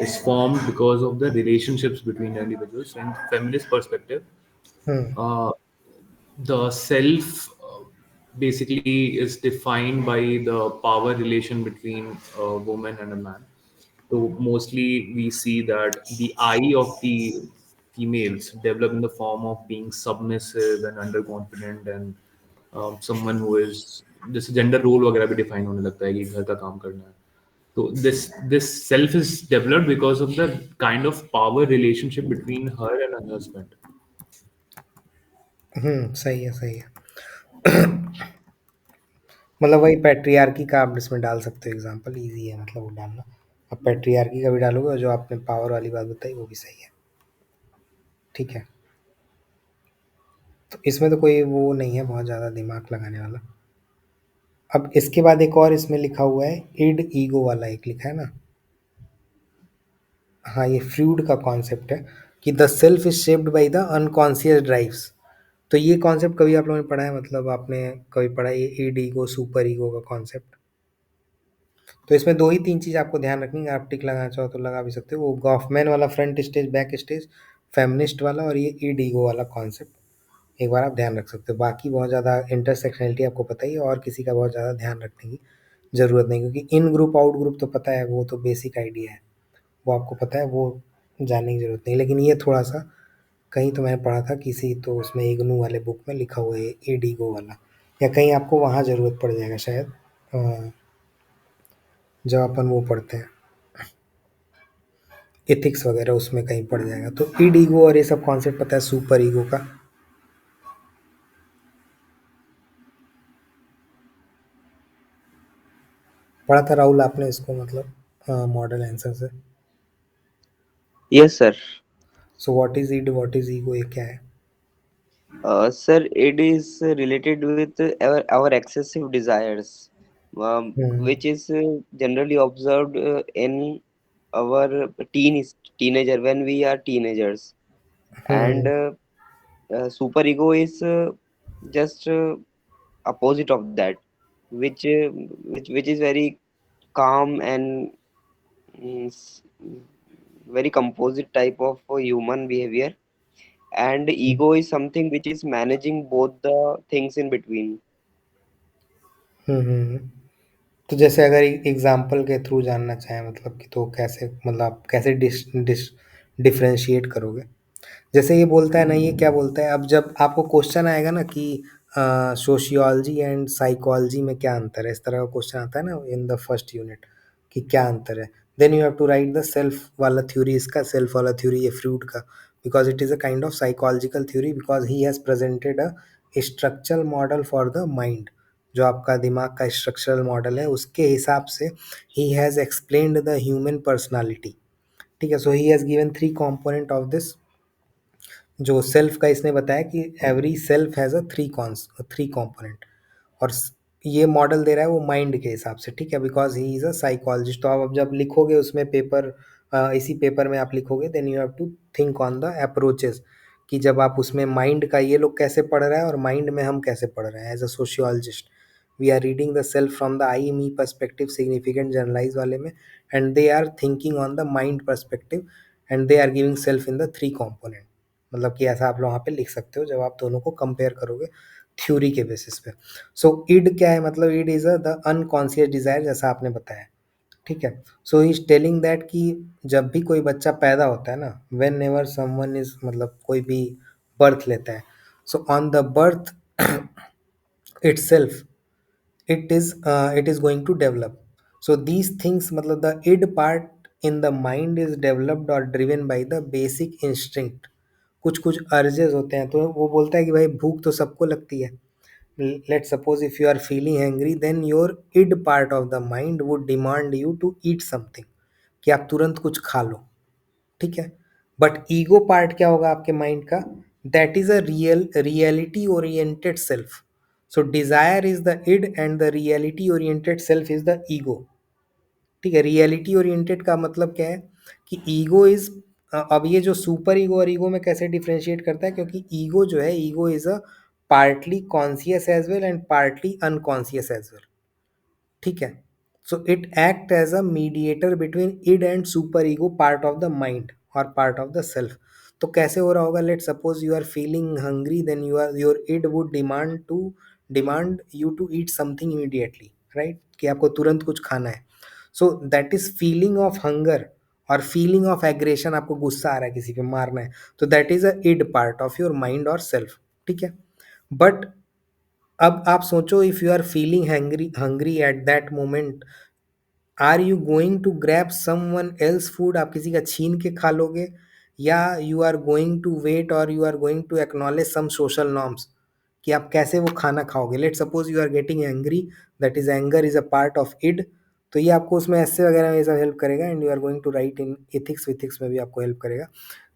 is formed because of the relationships between individuals. In feminist perspective, hmm. uh, the self basically is defined by the power relation between a woman and a man. So mostly we see that the I of the females develop in the form of being submissive and underconfident and someone who is जैसे जेंडर रोल वगैरह भी डिफाइन होने लगता है कि घर का काम करना है। तो this self is developed because of the kind of power relationship between her and her husband. सही है, सही है। मतलब वही पैट्रियार्की का आप इसमें डाल सकते हो एग्जांपल, इजी है मतलब वो डालना। अब पैट्रियार्की का भी डालोगे और जो आपने पावर वाली बात बताई वो भी सही है, ठीक है। तो इसमें तो कोई वो नहीं है बहुत ज़्यादा दिमाग लगाने वाला। अब इसके बाद एक और इसमें लिखा हुआ है, इड ईगो वाला एक लिखा है ना। हाँ, ये फ्रूड का कॉन्सेप्ट है कि the self is shaped by the unconscious drives. तो ये कॉन्सेप्ट कभी आप लोगों ने पढ़ा है, मतलब आपने कभी पढ़ा है ये इड ईगो सुपर ईगो का कॉन्सेप्ट? तो इसमें दो ही तीन चीज़ आपको ध्यान रखनी है, आप टिक लगाना चाहो तो लगा भी सकते हो। वो गॉफमैन वाला front stage back stage, feminist वाला, और ये ईड ईगो वाला कॉन्सेप्ट एक बार आप ध्यान रख सकते हो। बाकी बहुत ज़्यादा इंटरसेक्शनलिटी आपको पता ही है, और किसी का बहुत ज़्यादा ध्यान रखने की ज़रूरत नहीं, क्योंकि इन ग्रुप आउट ग्रुप तो पता है, वो तो बेसिक आइडिया है, वो आपको पता है, वो जानने की ज़रूरत नहीं। लेकिन ये थोड़ा सा कहीं तो मैंने पढ़ा था किसी, तो उसमें इग्नू वाले बुक में लिखा हुआ है ईड ईगो वाला, या कहीं आपको वहाँ ज़रूरत पड़ जाएगा शायद, जब अपन वो पढ़ते हैं एथिक्स वगैरह, उसमें कहीं पड़ जाएगा। तो ईड ईगो और ये सब कॉन्सेप्ट पता है सुपर ईगो का? पढ़ा था राहुल आपने इसको, मतलब मॉडल आंसर से? Yes, sir. So what is id, what is ego, ये क्या है? Sir, it is related with our excessive desires, hmm. which is generally observed in our teenager when we are teenagers, and hmm. super ego is just opposite of that. which is very calm and mm, s- very composite type of human behavior, and ego is something which is managing both the things in between. हम्म। तो जैसे अगर एग्जाम्पल के थ्रू जानना चाहें मतलब कि तो कैसे मतलब आप कैसे डिफरेंशिएट करोगे? जैसे ये बोलता है ना, ये क्या बोलता है, अब जब आपको क्वेश्चन आएगा ना कि सोशियोलॉजी एंड साइकोलॉजी में क्या अंतर है, इस तरह का क्वेश्चन आता है ना इन द फर्स्ट यूनिट कि क्या अंतर है, then you have to write the self वाला थ्योरी, इसका सेल्फ वाला थ्योरी ये फ्रूट का, because it is a kind of psychological theory, because he has presented a structural model for the mind. जो आपका दिमाग का स्ट्रक्चरल मॉडल है उसके हिसाब से he has explained the human personality. ठीक है, so he has given three component of this. जो सेल्फ का इसने बताया कि every self has a three component, और ये मॉडल दे रहा है वो माइंड के हिसाब से। ठीक है, because he is a psychologist. तो आप अब जब लिखोगे उसमें पेपर, इसी पेपर में आप लिखोगे, then you have to think on the approaches कि जब आप उसमें माइंड का ये लोग कैसे पढ़ रहा है और माइंड में हम कैसे पढ़ रहे हैं as a sociologist. We are reading the self from the I me perspective, significant generalize वाले में, and they are thinking on the mind perspective, and they are giving self in the three component. मतलब कि ऐसा आप लोग वहाँ पे लिख सकते हो जब आप दोनों को कंपेयर करोगे थ्योरी के बेसिस पे। सो इड क्या है, मतलब id is a the unconscious desire, जैसा आपने बताया। ठीक है, so he is telling that कि जब भी कोई बच्चा पैदा होता है ना, व्हेन एवर समवन इज मतलब कोई भी बर्थ लेता है, so on the birth itself it is going to develop. So these things मतलब the id part in the mind is developed or driven by the basic instinct। कुछ कुछ अर्जेस होते हैं, तो वो बोलता है कि भाई भूख तो सबको लगती है। Let suppose if you are feeling hungry, then your id part of the mind would demand you to eat something, कि आप तुरंत कुछ खा लो। ठीक है, बट ईगो पार्ट क्या होगा आपके माइंड का, that is a reality oriented self. So desire is the id and the reality oriented self is the ego. ठीक है, रियलिटी ओरिएंटेड का मतलब क्या है कि ईगो इज, अब ये जो सुपर ईगो और ईगो में कैसे डिफरेंशिएट करता है, क्योंकि ईगो जो है, ego is a partly conscious as well and partly unconscious as well. ठीक है, so it act as a mediator between id and super ego, part of the mind और पार्ट ऑफ द सेल्फ। तो कैसे हो रहा होगा, let suppose you are feeling hungry, then your id would demand you to eat something immediately, right, कि आपको तुरंत कुछ खाना है। So that is feeling of hunger और फीलिंग ऑफ एग्रेशन, आपको गुस्सा आ रहा है, किसी पे मारना है, तो that is a id part of your mind और सेल्फ। ठीक है, बट अब आप सोचो, if you are feeling hungry at that moment, are you going to grab someone else food, आप किसी का छीन के खा लोगे, या you are going to wait और you are going to acknowledge some social norms कि आप कैसे वो खाना खाओगे। Let suppose you are getting angry, that is anger is a part of id, तो ये आपको उसमें ऐसे वगैरह में ये सब हेल्प करेगा, and you are going to write in ethics विथिक्स में भी आपको हेल्प करेगा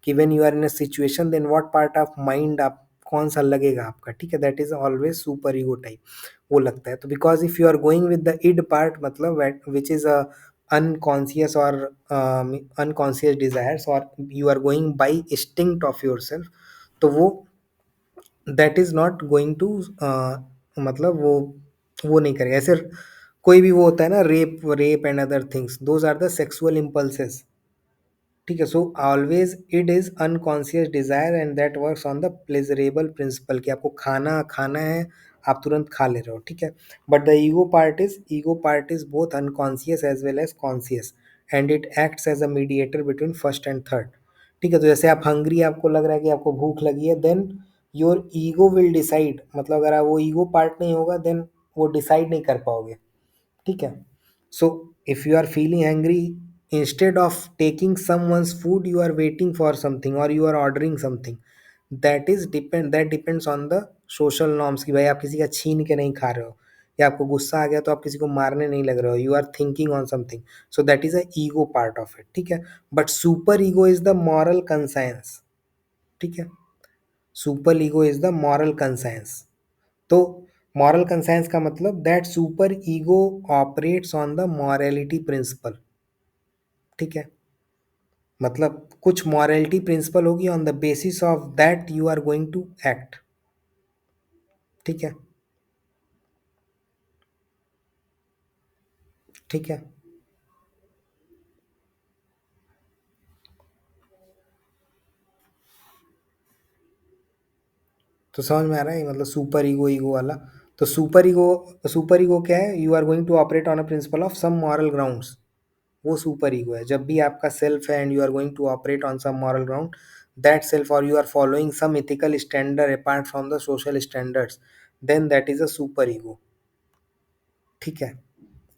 कि when you are in a situation, then what part of mind आप कौन सा लगेगा आपका। ठीक है, that is always super ego type वो लगता है। तो because if you are going with the id part, मतलब which is a unconscious or unconscious desires, or you are going by instinct of yourself, तो वो that is not going to, मतलब वो नहीं करेगा ऐसे। कोई भी वो होता है ना, rape and other things, those are the sexual impulses. ठीक है, so always it is unconscious desire and that works on the pleasurable principle, कि आपको खाना खाना है, आप तुरंत खा ले रहे हो। ठीक है, but the ego part is both unconscious as well as conscious, and it acts as a mediator between first and third. ठीक है, तो जैसे आप हंग्री, आपको लग रहा है कि आपको भूख लगी है, then your ego will decide, मतलब अगर वो ईगो पार्ट नहीं होगा, देन वो डिसाइड नहीं कर पाओगे। ठीक है, so if you are feeling angry, instead of taking someone's food, you are waiting for something और you are ordering something, that depends on the social norms, कि भाई आप किसी का छीन के नहीं खा रहे हो, या आपको गुस्सा आ गया तो आप किसी को मारने नहीं लग रहे हो, you are thinking on something. So that is a ego part of it. ठीक है, but super ego is the moral conscience. ठीक है, super ego is the moral conscience. तो मॉरल कंसाइंस का मतलब that super ego operates on the morality principle. ठीक है, मतलब कुछ मॉरलिटी प्रिंसिपल होगी, on the basis of that you are going to act. ठीक है, ठीक है। तो समझ में आ रहा है मतलब सुपर ईगो ईगो वाला। तो सुपर ईगो क्या है, you are going to operate on a principle of some moral grounds. वो सुपर ईगो है जब भी आपका सेल्फ है and you are going to operate on some moral ground, that self और you are following some ethical standard apart from the social standards, then that is a super ego. ठीक है।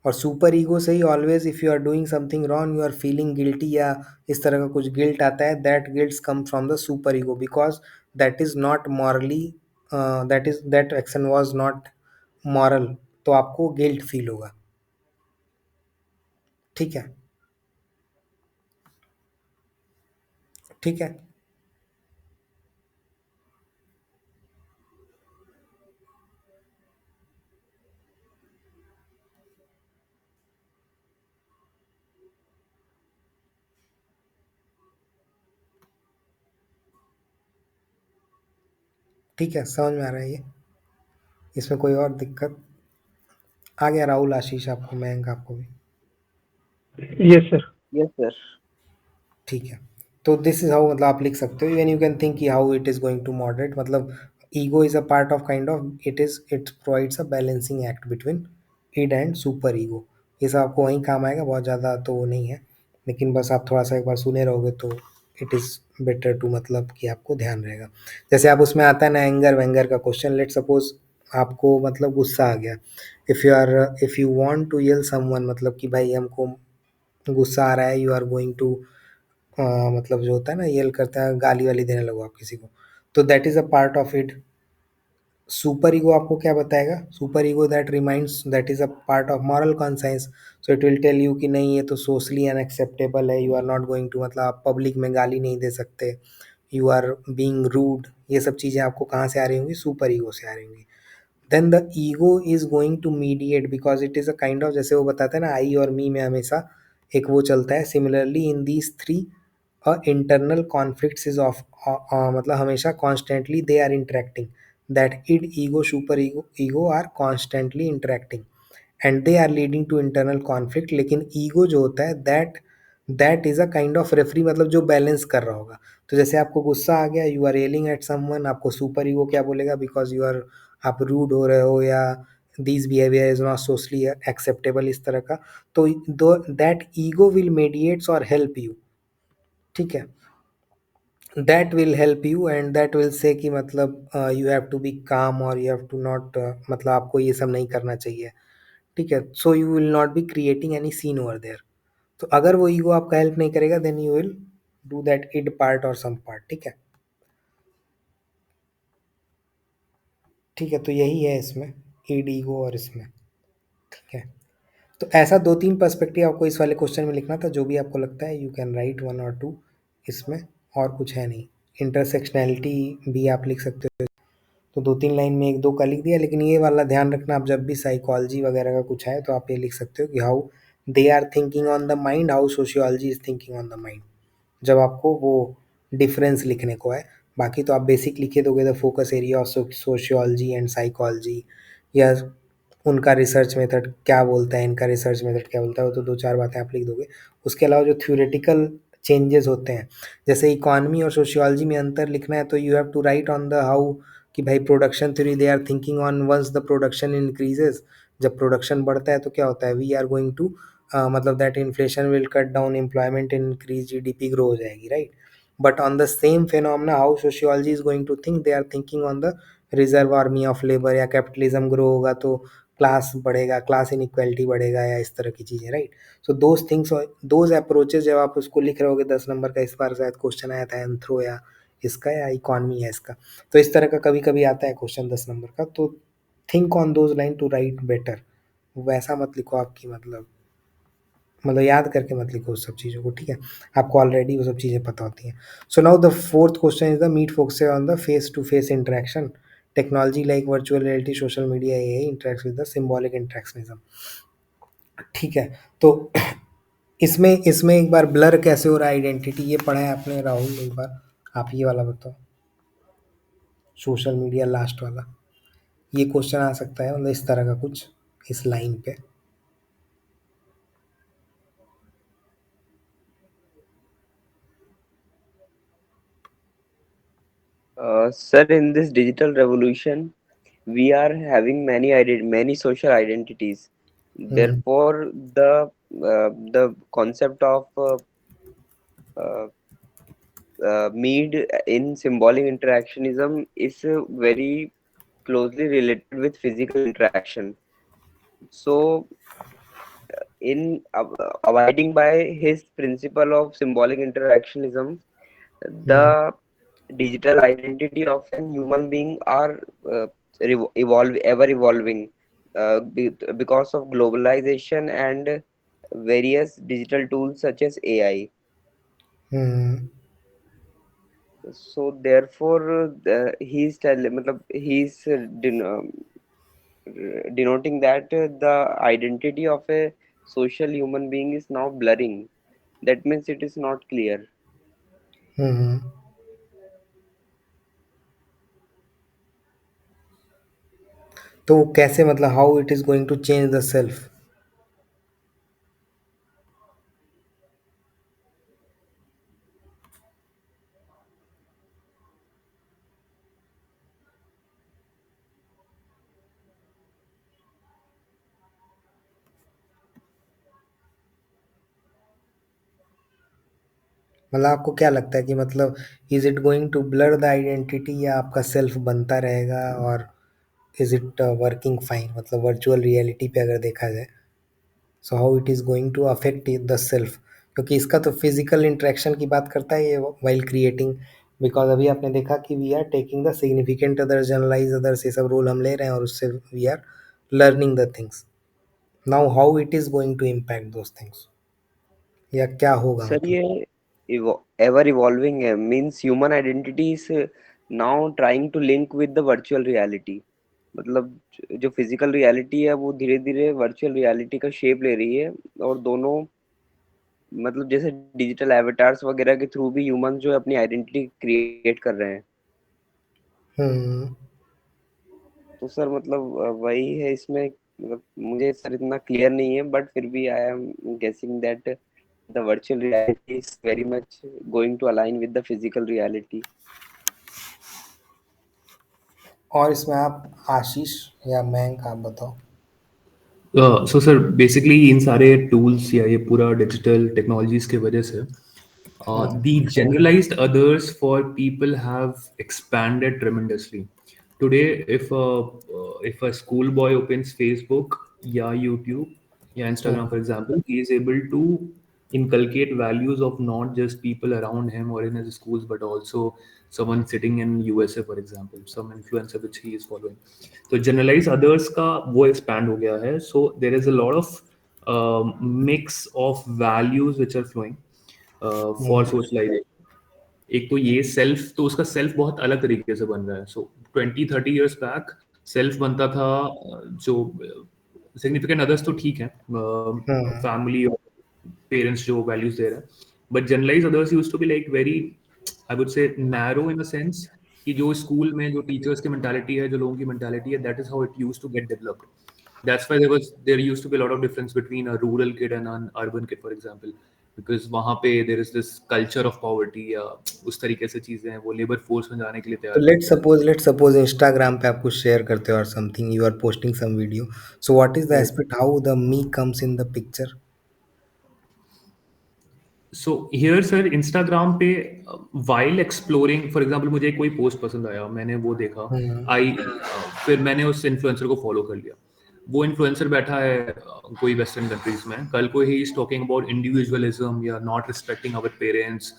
और सुपर ईगो से ही always if you are doing something wrong you are feeling guilty या इस तरह का कुछ गिल्ट आता है, that gilts come from the super ego because that is not morally, that action was not moral, तो आपको गिल्ट फील होगा। ठीक है। ठीक है। ठीक है, समझ में आ रहा है ये। इसमें कोई और दिक्कत? आ गया राहुल, आशीष आपको, मयंक आपको भी? Yes sir. Yes sir. ठीक है। तो दिस इज हाउ मतलब आप लिख सकते हो, इवन यू कैन थिंक कि how it is going to moderate, मतलब ego is a part of kind of it provides a balancing act between id and super ego. ये सब आपको वहीं काम आएगा, बहुत ज़्यादा तो वो नहीं है, लेकिन बस आप थोड़ा सा एक बार सुने रहोगे तो इट इज़ बेटर टू मतलब कि आपको ध्यान रहेगा। जैसे आप उसमें आता है ना एंगर वेंगर का क्वेश्चन, लेट सपोज आपको मतलब गुस्सा आ गया, if you want to yell someone, मतलब कि भाई हमको गुस्सा आ रहा है, यू आर गोइंग टू मतलब जो होता है ना येल करता है, गाली वाली देने लगो आप किसी को, तो that is a part of it. Super ego आपको क्या बताएगा? Super ego that reminds that is a part of moral conscience, so it will tell you कि नहीं ये तो सोशली अनएक्सेप्टेबल है, you are not going to, मतलब आप पब्लिक में गाली नहीं दे सकते, यू आर बीइंग रूड। ये सब चीज़ें आपको कहाँ से आ रही होंगी? सुपर ईगो से आ रही होंगी। Then the ego is going to mediate because it is a kind of, जैसे वो बताते हैं ना आई और मी में हमेशा एक वो चलता है, similarly in these three internal conflicts is of मतलब हमेशा constantly they are interacting, that id ego super ego are constantly interacting and they are leading to internal conflict। लेकिन ego जो होता है that is a kind of referee, मतलब जो बैलेंस कर रहा होगा। तो जैसे आपको गुस्सा आ गया, you are yelling at someone, आपको सुपर ईगो क्या बोलेगा? बिकॉज यू आर, आप रूड हो रहे हो या this behaviour is not socially acceptable, इस तरह का, तो दो दैट ईगो विल मेडिएट्स और हेल्प यू। ठीक है। That will help you and that will say कि मतलब यू हैव टू बी काम और यू हैव टू नॉट, मतलब आपको ये सब नहीं करना चाहिए। ठीक है। So you will not be creating any scene over there. तो अगर वो ईगो आपका हेल्प नहीं करेगा then you will do that id part और सम पार्ट। ठीक है। ठीक है, तो यही है इसमें इड ईगो और इसमें। ठीक है। तो ऐसा दो तीन पर्सपेक्टिव आपको इस वाले क्वेश्चन में लिखना था, जो भी आपको लगता है यू कैन राइट वन और टू इसमें, और कुछ है नहीं। इंटरसेक्शनैलिटी भी आप लिख सकते हो, तो दो तीन लाइन में एक दो का लिख दिया, लेकिन ये वाला ध्यान रखना, आप जब भी साइकोलॉजी वगैरह का कुछ है तो आप ये लिख सकते हो कि how they are thinking on the mind, how sociology is thinking on the mind, जब आपको वो डिफरेंस लिखने को है। बाकी तो आप बेसिक लिखे दोगे, the focus area of sociology and psychology, या उनका रिसर्च मेथड क्या बोलता है, इनका रिसर्च मेथड क्या बोलता है, वो तो दो चार बातें आप लिख दोगे। उसके अलावा जो थ्योरेटिकल चेंजेस होते हैं, जैसे इकोनॉमी और सोशियोलॉजी में अंतर लिखना है तो you have to write on the how, कि भाई production theory they are thinking on once the production increases, जब प्रोडक्शन बढ़ता है तो क्या होता है, वी आर गोइंग टू मतलब that inflation will cut down employment, increase GDP grow हो जाएगी, right. But on the same phenomena how sociology is going to think, they are thinking on the reserve army of labour, या कैपिटलिज्म ग्रो होगा तो क्लास बढ़ेगा, क्लास इनइक्वालिटी बढ़ेगा, या इस तरह की चीज़ें, right. So those things, those approaches जब आप उसको लिख रहे होगे 10 नंबर का, इस बार शायद क्वेश्चन आया था एंथ्रो या इसका या इकॉनमी है इसका, तो इस तरह का कभी कभी आता है क्वेश्चन 10 नंबर का, तो think on those line to write better. वैसा मत लिखो आपकी मतलब याद करके मत लिखो उस सब चीज़ों को। ठीक है, आपको ऑलरेडी वो सब चीज़ें पता होती हैं। So now the fourth question is the Mead focus on the face to face interaction, technology like virtual reality, social media, AI interacts with the symbolic interactionism. ठीक है। तो इसमें इसमें एक बार ब्लर कैसे हो रहा है आइडेंटिटी, ये पढ़ा है आपने राहुल एक बार? आप ये वाला बताओ, सोशल मीडिया लास्ट वाला, ये क्वेश्चन आ सकता है मतलब इस तरह का कुछ, इस लाइन पे। Sir, in this digital revolution, we are having many social identities. Hmm. Therefore, the concept of uh, mead in symbolic interactionism is very closely related with physical interaction. So, in abiding by his principle of symbolic interactionism, Hmm. the digital identity of an human being are ever evolving because of globalization and various digital tools such as AI. Hmm. So therefore, he's denoting that the identity of a social human being is now blurring. That means it is not clear. Hmm. तो वो कैसे मतलब how it is going to change the self? मतलब आपको क्या लगता है कि मतलब is it going to blur the identity या आपका सेल्फ बनता रहेगा? और इज इट वर्किंग फाइन मतलब वर्चुअल रियलिटी पे अगर देखा जाए, so how it is going to affect the self? क्योंकि इसका तो फिजिकल इंटरेक्शन की बात करता है ये वाइल क्रिएटिंग। बिकॉज अभी आपने देखा कि we are taking the significant others, generalise others, ये सब रोल हम ले रहे हैं और उससे we are learning the things. Now how it is going to impact those things, या क्या होगा सर, मतलब? ये एवर इवॉल्विंग है, means human identity is now trying to link with the virtual reality. मतलब जो फिजिकल रियलिटी है वो धीरे धीरे वर्चुअल रियलिटी का शेप ले रही है, और दोनों मतलब जैसे डिजिटल एवटार्स वगैरह के थ्रू भी ह्यूमन जो है अपनी आइडेंटिटी क्रिएट कर रहे हैं। हम्म। तो सर मतलब वही है इसमें। मतलब मुझे सर इतना क्लियर नहीं है, बट फिर भी I am guessing that the virtual reality is very much going to align with the physical reality. और इसमें आप आशीष या मयंक आप बताओ। सो सर बेसिकली इन सारे टूल्स या ये पूरा डिजिटल टेक्नोलॉजीज की वजह से the generalized others for people have expanded tremendously. Today, if a schoolboy opens Facebook, yeah, YouTube, yeah, Instagram, for example, he is able to inculcate values of not just people around him or in his schools, but also someone sitting in USA, for example, some influencer which he is following. So generalized others का वो expand हो गया है. So there is a lot of mix of values which are flowing for socialisation. एक तो ये सेल्फ, तो उसका सेल्फ बहुत अलग तरीके से बन रहा है. सो 20-30 years बैक सेल्फ बनता था जो सिग्निफिकेंट अदर्स तो ठीक है, फैमिली और पेरेंट्स जो वैल्यूज दे रहे हैं, but generalise others used to be like very, I would say narrow in a sense कि जो स्कूल में जो टीचर्स की मेंटालिटी है, जो लोगों की मेंटालिटी है, that is how it used to get developed. That's why there used to be a lot of difference between a rural kid and an urban kid, for example, because वहाँ पे there is this culture of poverty या उस तरीके से चीजें हैं, वो लेबर फोर्स में जाने के लिए तो तैयार नहीं होते हैं. लेट्स सपोज इंस्टाग्राम पे आप कुछ शेयर करते हो और something you are posting some video, so what is the aspect how the me comes in the picture? So here sir Instagram पे वाइल एक्सप्लोरिंग, फॉर एग्जांपल मुझे कोई पोस्ट पसंद आया, मैंने वो देखा, आई फिर मैंने उस इन्फ्लुएंसर को फॉलो कर लिया. वो इन्फ्लुएंसर बैठा है कोई वेस्टर्न कंट्रीज में, कल को he is talking about individualism या not respecting our parents,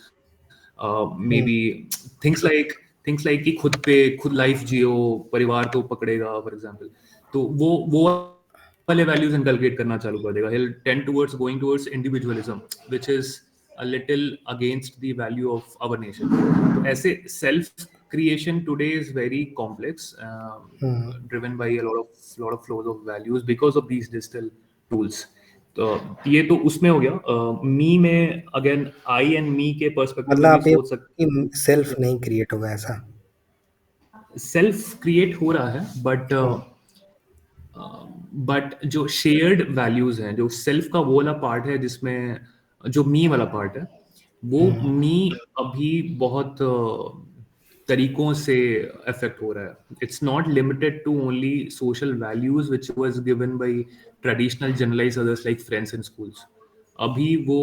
may be things like कि खुद लाइफ जियो, परिवार तो पकड़ेगा फॉर एग्जांपल. तो वो वाले वैल्यूज इनकलकेट करना चालू कर देगा. He'll tend towards going towards individualism, which is a little against the value of our nation. तो ऐसे self creation today is very complex, driven by a lot of flows of values because of these digital tools. तो ये तो उसमें हो गया. मी में अगेन आई एंड मी के पर्सपेक्टिव मतलब में भी आप ये सोच सकते कि सेल्फ नहीं क्रिएट होगा ऐसा? हैं. सेल्फ क्रिएट हो रहा है, बट जो शेयर्ड वैल्यूज हैं, जो सेल्फ का वो वाला पार्ट है जिसमें जो मी वाला पार्ट है, वो मी अभी बहुत तरीकों से अफेक्ट हो रहा है. It's not limited to only social values which was given by traditional generalise others like friends in schools. अभी वो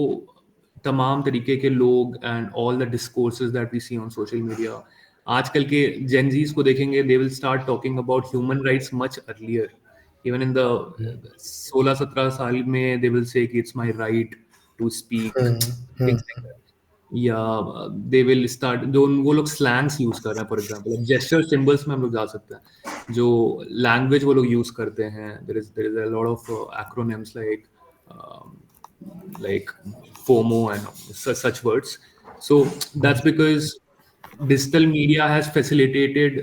तमाम तरीके के लोग and all the discourses that we see on social media, आजकल के जेनजीज को देखेंगे, they will start talking about human rights much earlier. Even in the 16-17 साल में दे विल से कि it's my right to speak, things like that. या दे विल स्टार्ट, जो वो लोग स्लैंग्स यूज कर रहे हैं, फॉर एग्जांपल जेस्चर सिंबल्स में हम लोग जा सकते हैं, जो लैंग्वेज वो लोग यूज करते हैं. There is a lot of acronyms like FOMO and such words. So that's because digital media has facilitated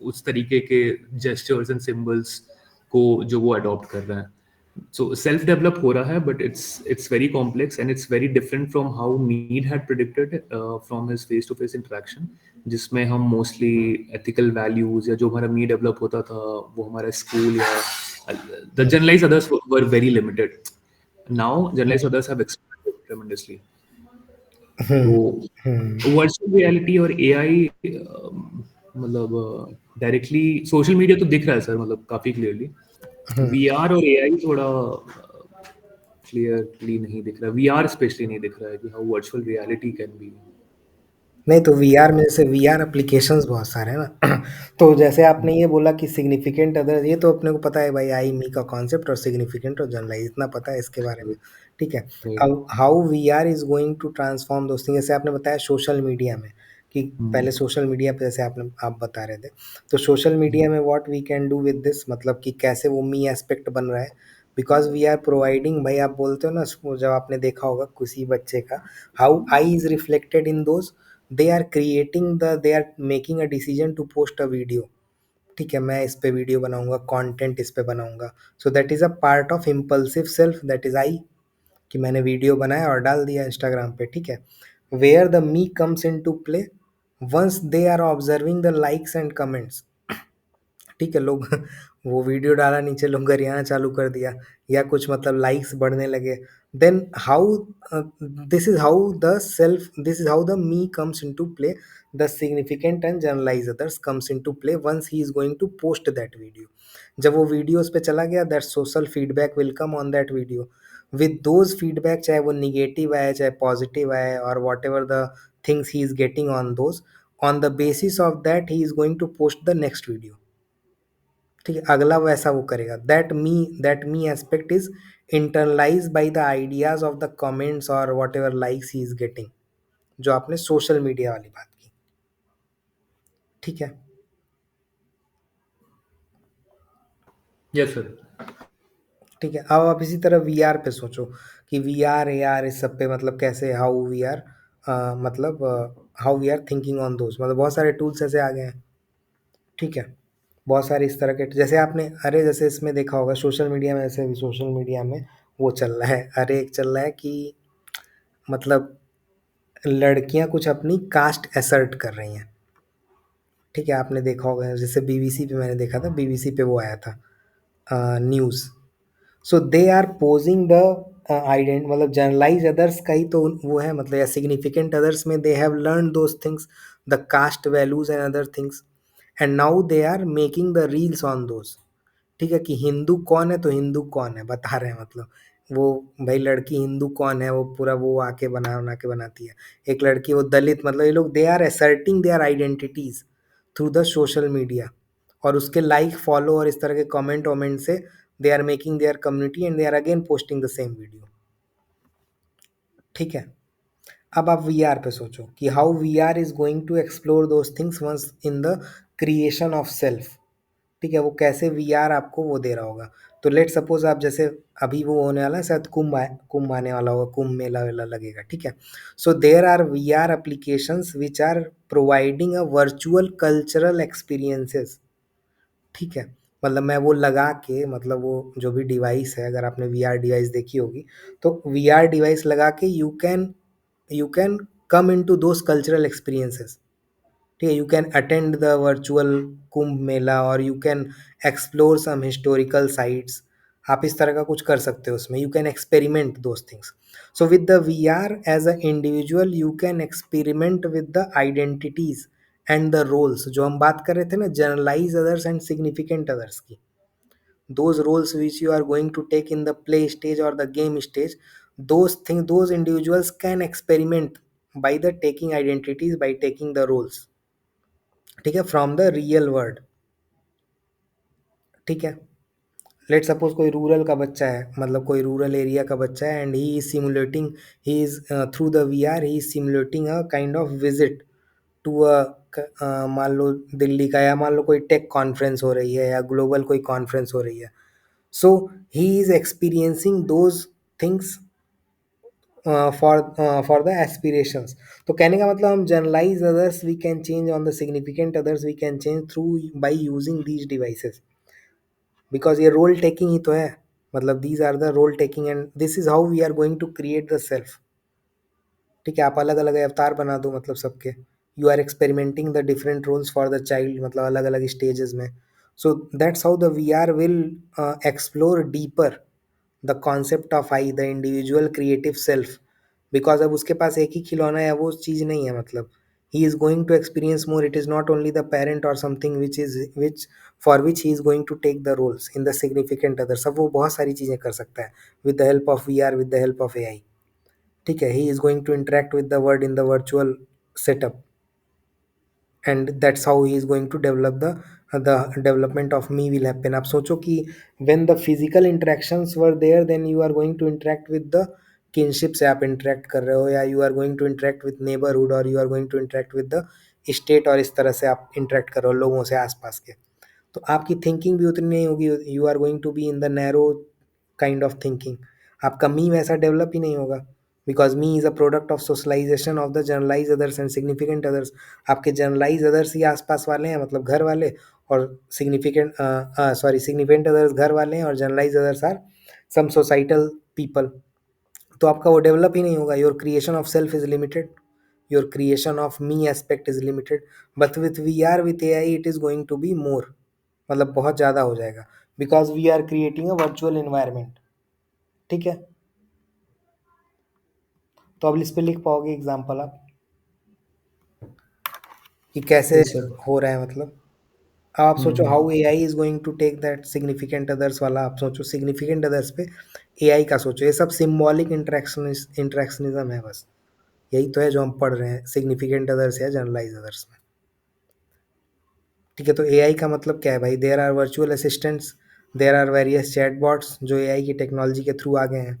उस तरीके के gestures and symbols को जो वो adopt कर रहे हैं. So self develop हो रहा है, but it's very complex and it's very different from how Mead had predicted from his face to face interaction, जिसमें हम mostly ethical values या जो हमारा Mead develop होता था वो हमारा school या the generalized others were very limited. Now generalized others have expanded tremendously. तो वर्चुअल रियलिटी और एआई मतलब डायरेक्टली सोशल मीडिया तो दिख रहा है सर, मतलब काफी क्लियरली. वीआर और एआई थोड़ा क्लियरली नहीं दिख रहा. वीआर स्पेशली नहीं दिख रहा है कि how virtual reality can be. नहीं तो वीआर में जैसे वीआर एप्लीकेशंस बहुत सारे हैं ना. तो जैसे आपने ये बोला कि सिग्निफिकेंट अदर, ये तो अपने को पता है भाई, आई मी का कॉन्सेप्ट और सिग्निफिकेंट और जनरलाइज, इतना पता है इसके बारे में. ठीक है. अब how VR is going to transform those thing, जैसे आपने बताया सोशल मीडिया में कि पहले सोशल मीडिया पे जैसे आप बता रहे थे, तो सोशल मीडिया में what we can do with this, मतलब कि कैसे वो मी एस्पेक्ट बन रहा है. बिकॉज वी आर प्रोवाइडिंग, भाई आप बोलते हो ना, जब आपने देखा होगा किसी बच्चे का, how I is reflected in those, they are making a decision to post a video. ठीक है, मैं इस पे वीडियो बनाऊंगा, कंटेंट इस पे बनाऊंगा. सो that is a part of impulsive self, that is आई, कि मैंने वीडियो बनाया और डाल दिया इंस्टाग्राम पे. ठीक है. Where the me comes in to play once they are observing the likes and comments. ठीक है, लोग वो वीडियो डाला, नीचे लोग गरियाना चालू कर दिया या कुछ, मतलब लाइक्स बढ़ने लगे. Then how this is how the me comes into play, the significant and generalise others comes into play once he is going to post that video. जब वो वीडियो उस पे चला गया, that social feedback will come on that video. With those feedback, चाहे वो निगेटिव आए चाहे पॉजिटिव आए, और what ever the things he is getting on those, on the basis of that he is going to post the next video. ठीक है, अगला वैसा वो करेगा. That me aspect is internalise by the ideas of the comments और what likes he is getting, जो आपने सोशल मीडिया वाली बात की. ठीक है. Yes sir. ठीक है. अब आप इसी तरह वी आर पे सोचो कि वी आर ए आर इस सब पे, मतलब कैसे हाउ वी आर, मतलब how we are thinking on those, मतलब बहुत सारे टूल्स ऐसे आ गए हैं. ठीक है. बहुत सारे इस तरह के, जैसे आपने, अरे जैसे इसमें देखा होगा सोशल मीडिया में, ऐसे भी सोशल मीडिया में वो चल रहा है, अरे एक चल रहा है कि मतलब लड़कियां कुछ अपनी कास्ट असर्ट कर रही हैं. ठीक है, आपने देखा होगा, जैसे बीबीसी पे मैंने देखा था, बीबीसी पे वो आया था news. So they are posing the identity, मतलब जनरलाइज अदर्स का ही तो वो है, मतलब या सिग्निफिकेंट अदर्स में they have learn those things, the caste values and other things, and now they are making the reels on those. ठीक है, कि हिंदू कौन है तो हिंदू कौन है बता रहे हैं, मतलब वो, भाई लड़की हिंदू कौन है वो पूरा वो आके बना के बनाती है. एक लड़की वो दलित, मतलब ये लोग they are asserting their identities through the social media, और उसके लाइक फॉलो और इस तरह के कमेंट वमेंट से they are making their community and they are again posting the same video. ठीक है. अब आप वी आर पे सोचो कि how we R is going to explore those things once in the creation of self. ठीक है, वो कैसे वी आर आपको वो दे रहा होगा. तो लेट सपोज आप, जैसे अभी वो होने वाला है शायद, कुंभ आने वाला होगा, कुंभ मेला वेला लगेगा. ठीक है. So there are V R applications which are providing a virtual cultural experiences. ठीक है, मतलब मैं वो लगा के, मतलब वो जो भी डिवाइस है, अगर आपने वी आर डिवाइस देखी होगी, तो वी आर डिवाइस लगा के you can come into those cultural experiences. ठीक है, you can attend the virtual Kumbh Mela और you can explore some historical sites. आप इस तरह का कुछ कर सकते हो उसमें, you can experiment those things. So with the V R as a individual you can experiment with the identities and the roles, जो हम बात कर रहे थे ना generalise others and significant others की, those roles which you are going to take in the play stage or the game stage, those things, those individuals can experiment by the taking identities, by taking the roles, ठीक है, फ्रॉम द रियल वर्ल्ड, ठीक है। लेट सपोज कोई रूरल का बच्चा है, मतलब कोई रूरल एरिया का बच्चा है, and he is simulating, he is through the V R he is simulating a kind of visit to a, मान लो दिल्ली का, या मान लो कोई टेक कॉन्फ्रेंस हो रही है या ग्लोबल कोई कॉन्फ्रेंस हो रही है, so he is experiencing those things for the aspirations. तो कहने का मतलब हम generalize others we can change, on the significant others we can change through by using these devices, because ये role taking ही तो है, मतलब these are the role taking and this is how we are going to create the self, ठीक है। आप अलग अलग अवतार बना दो मतलब सबके, you are experimenting the different roles for the child, मतलब अलग अलग स्टेजेस में, so that's how the V R will explore deeper the concept of I, the individual creative self, because अब उसके पास एक ही खिलौना है, वो चीज़ नहीं है, मतलब he is going to experience more, it is not only the parent और something which for which he is going to take the roles in the significant other, सब वो बहुत सारी चीज़ें कर सकता है with the help of V R, with the help of A I, ठीक है। He is going to interact with the word in the virtual setup, and that's how he is going to develop the development of me will happen. आप सोचो कि when the physical interactions were there, then you are going to interact with the kinship से आप इंटरेक्ट कर रहे हो, या you are going to interact with neighbourhood, और you are going to interact with the state, और इस तरह से आप इंटरेक्ट कर रहे हो लोगों से आसपास के, तो आपकी थिंकिंग भी उतनी नहीं होगी, you are going to be in the narrow kind of thinking, आपका मी वैसा डेवलप ही नहीं होगा, because me is a product of socialisation of the generalise others and significant others. आपके जनरलाइज अदर्स ही आसपास वाले हैं, मतलब घर वाले, और सिग्निफिकेंट सॉरी सिग्निफिकेंट अदर्स घर वाले हैं, और generalise others are some societal people, तो आपका वो डेवलप ही नहीं होगा, your creation of self is limited, your creation of me aspect is limited, but with V R with A I it is going to be more, मतलब बहुत ज़्यादा हो जाएगा, because we are creating a virtual environment, ठीक है। तो अब इस पे लिख पाओगे एग्जाम्पल आप, कि कैसे Yes, sir. हो रहा है, मतलब अब आप सोचो Mm-hmm. How A I is going to take that significant others वाला, आप सोचो सिग्निफिकेंट अदर्स पे ए आई का सोचो, ये सब सिम्बॉलिक इंट्रैक्शनिज्म है बस, यही तो है जो हम पढ़ रहे हैं सिग्निफिकेंट अदर्स या जनरलाइज अदर्स में, ठीक है। तो ए आई का मतलब क्या है भाई, there are virtual assistants, there are various chatbots जो ए आई की टेक्नोलॉजी के थ्रू आ गए हैं,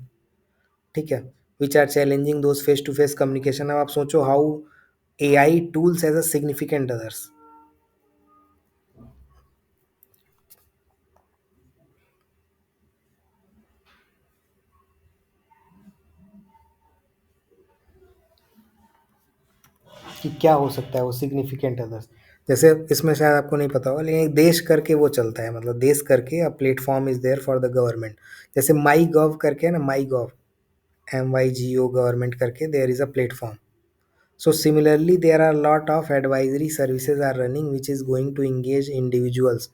ठीक है, which are challenging those face to face communication. अब आप सोचो how A I tools as a significant others, कि क्या हो सकता है वो सिग्निफिकेंट अदर्स। जैसे इसमें शायद आपको नहीं पता होगा, लेकिन एक देश करके वो चलता है, मतलब देश करके a platform is there for the government, जैसे माई गव करके है ना, माई गव, MYGO गवर्नमेंट करके there is a platform. So similarly, there are a lot of advisory services are running which is going to engage individuals,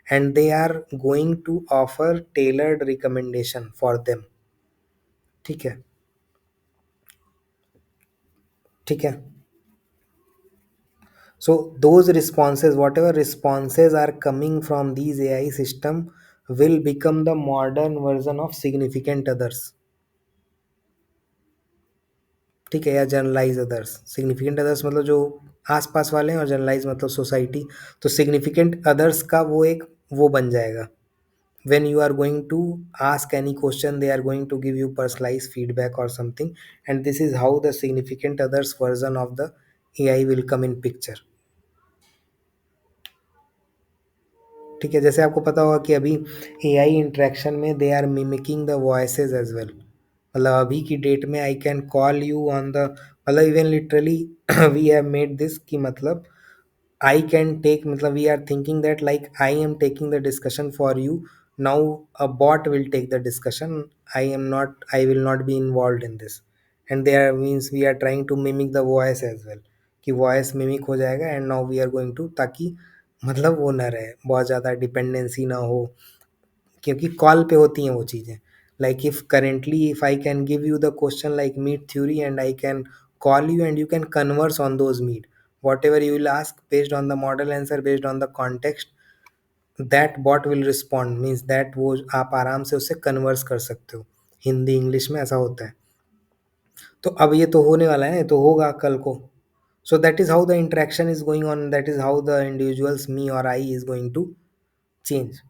and they are going to offer tailored recommendation for them, ठीक है, ठीक है। So those responses, whatever responses are coming from these AI system will become the modern version of significant others, ठीक है, या जनरलाइज अदर्स। सिग्निफिकेंट अदर्स मतलब जो आसपास वाले हैं, और जनरलाइज मतलब सोसाइटी, तो सिग्निफिकेंट अदर्स का वो एक वो बन जाएगा, when you are going to ask any question they are going to give you personalized feedback or something, and this is how the significant others version of the AI will come in picture, ठीक है। जैसे आपको पता होगा कि अभी AI इंटरेक्शन में they are mimicking the voices as well, मतलब अभी की डेट में I can call you on the, मतलब even literally we have made this कि मतलब I can take, मतलब we are thinking that like I am taking the discussion for you, now a bot will take the discussion, I will not be involved in this, and there means we are trying to mimic the voice as well, कि voice mimic हो जाएगा, and now we are going to, ताकि मतलब वो ना रहे, बहुत ज़्यादा डिपेंडेंसी ना हो, क्योंकि कॉल पे होती हैं वो चीज़ें, like if currently if I can give you the question like Mead theory, and I can call you and you can converse on those Mead, whatever you will ask based on the model answer, based on the context, that bot will respond, means that वो आप आराम से उससे कन्वर्स कर सकते हो। हिंदी इंग्लिश में ऐसा होता है। तो अब ये तो होने वाला है, ये तो होगा कल को। So that is how the interaction is going on, that is how the individuals me और I is going to change.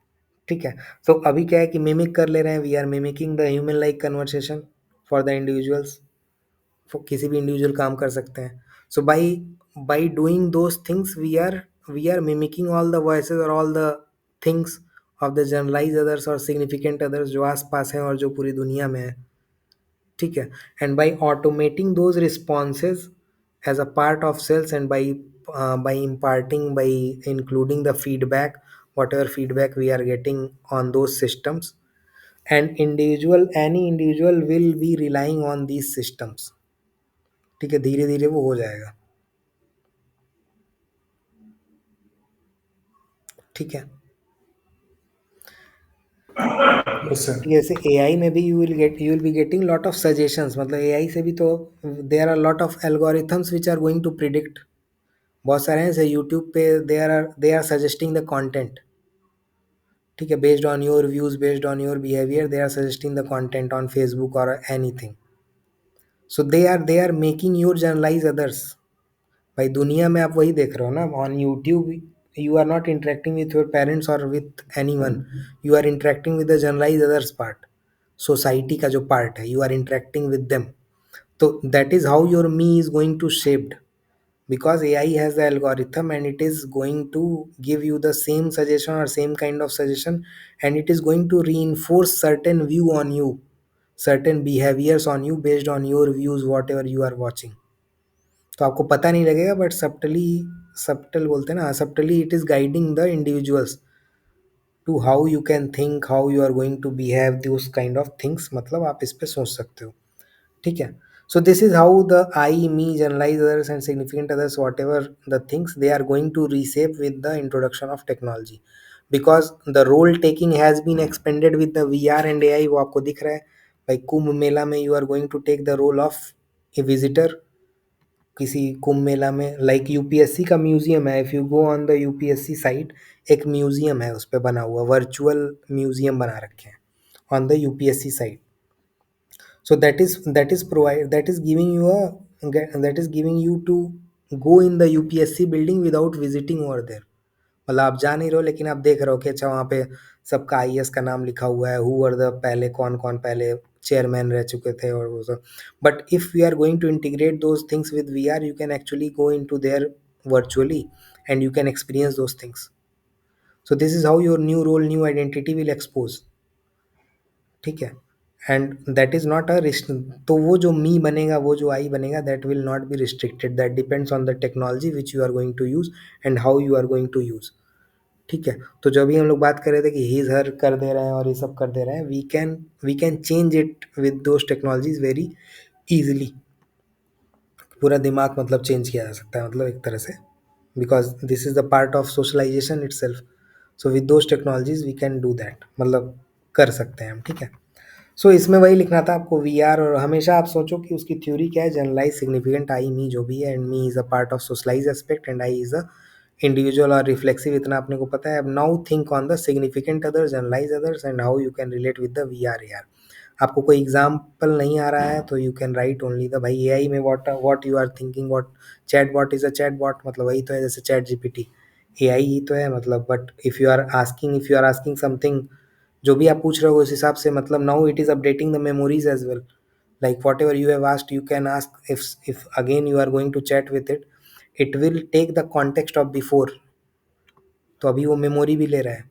ठीक है। सो अभी क्या है कि मिमिक कर ले रहे हैं, we are mimicking the human like conversation for the individuals. किसी भी इंडिविजुअल काम कर सकते हैं। So by doing those things we are mimicking all the voices और all the things of the generalise others और सिग्निफिकेंट अदर्स जो आस पास हैं और जो पूरी दुनिया में है। ठीक है। And by automating those responses as a part of sales and by imparting, by including the feedback, whatever feedback we are getting on those systems, and any individual will be relying on these systems। ठीक है, धीरे धीरे वो हो जाएगा। ठीक है। Yes, sir. जैसे एआई में भी you will be getting lot of suggestions, मतलब एआई से भी तो there are lot of algorithms which are going to predict. बहुत सारे हैं, जैसे यूट्यूब पे they are suggesting the content. ठीक है, based on your views, based on your behaviour, they are suggesting the content on Facebook और anything. So they are making your generalise others. भाई दुनिया में आप वही देख रहे हो ना, on YouTube you are not interacting with your parents और with anyone, you are interacting with the generalise others part, society का जो पार्ट है, you are interacting with them. तो that is how your me is going to shaped, because AI has the algorithm and it is going to give you the same suggestion or same kind of suggestion, and it is going to reinforce certain view on you, certain behaviors on you based on your views whatever you are watching। तो आपको पता नहीं लगेगा, बट सब्टल बोलते हैं ना, subtly it is guiding the individuals to how you can think, how you are going to behave, this kind of things. मतलब आप इस पे सोच सकते हो। ठीक है। So this is how the I me generalise others and significant others what ever the things they are going to reshape with the introduction of technology, because the role taking has been expanded with the V are and A I. वो आपको दिख रहा है भाई, कुंभ मेला में you are going to take the role of a visitor किसी कुंभ मेला में। लाइक यूपीएससी का म्यूजियम है, if you go on the UPSC site, एक म्यूजियम है उस पर बना हुआ, वर्चुअल म्यूजियम बना रखे हैं on the UPSC site. So that is giving you to go in the UPSC building without visiting over there। मतलब आप जा नहीं रहे हो, लेकिन आप देख रहे हो कि अच्छा वहाँ पे सबका आईएएस का नाम लिखा हुआ है, हु वर द पहले कौन कौन पहले चेयरमैन रह चुके थे और वो सब। But if we are going to integrate those things with VR, you can actually go in to there virtually and you can experience those things. So this is how your new role, new identity will expose. ठीक है। And that is not a तो वो जो मी बनेगा, वो जो आई बनेगा, that will not be restricted, that depends on the technology which you are going to use and how you are going to use. ठीक है। तो जब भी हम लोग बात कर रहे थे कि हीज हर कर दे रहे हैं और ये सब कर दे रहे हैं, we can change it with those technologies very easily. पूरा दिमाग मतलब चेंज किया जा सकता है, मतलब एक तरह से, because this is the part of socialisation itself. So with those technologies we can do that, मतलब कर सकते हैं हम। ठीक है। सो इसमें वही लिखना था आपको, VR। और हमेशा आप सोचो कि उसकी थ्योरी क्या है, जनरलाइज सिग्निफिकेंट आई मी जो भी है, and me is a part of socialise aspect and I is a individual और रिफ्लेक्सिव, इतना आपने को पता है। अब now think on the significant others, generalise others and how you can relate with the VR AR। आपको कोई एग्जाम्पल नहीं आ रहा है तो you can write only the भाई AI में what you are thinking, what chatbot is a chatbot, मतलब वही तो है जैसे चैट GPT, AI ही तो है मतलब। But if you are asking something, जो भी आप पूछ रहे हो उस हिसाब से, मतलब now it is updating the memories as well. Like whatever you have asked you can ask, if again you are going to chat with it, it will take the context of before. तो अभी वो मेमोरी भी ले रहा है।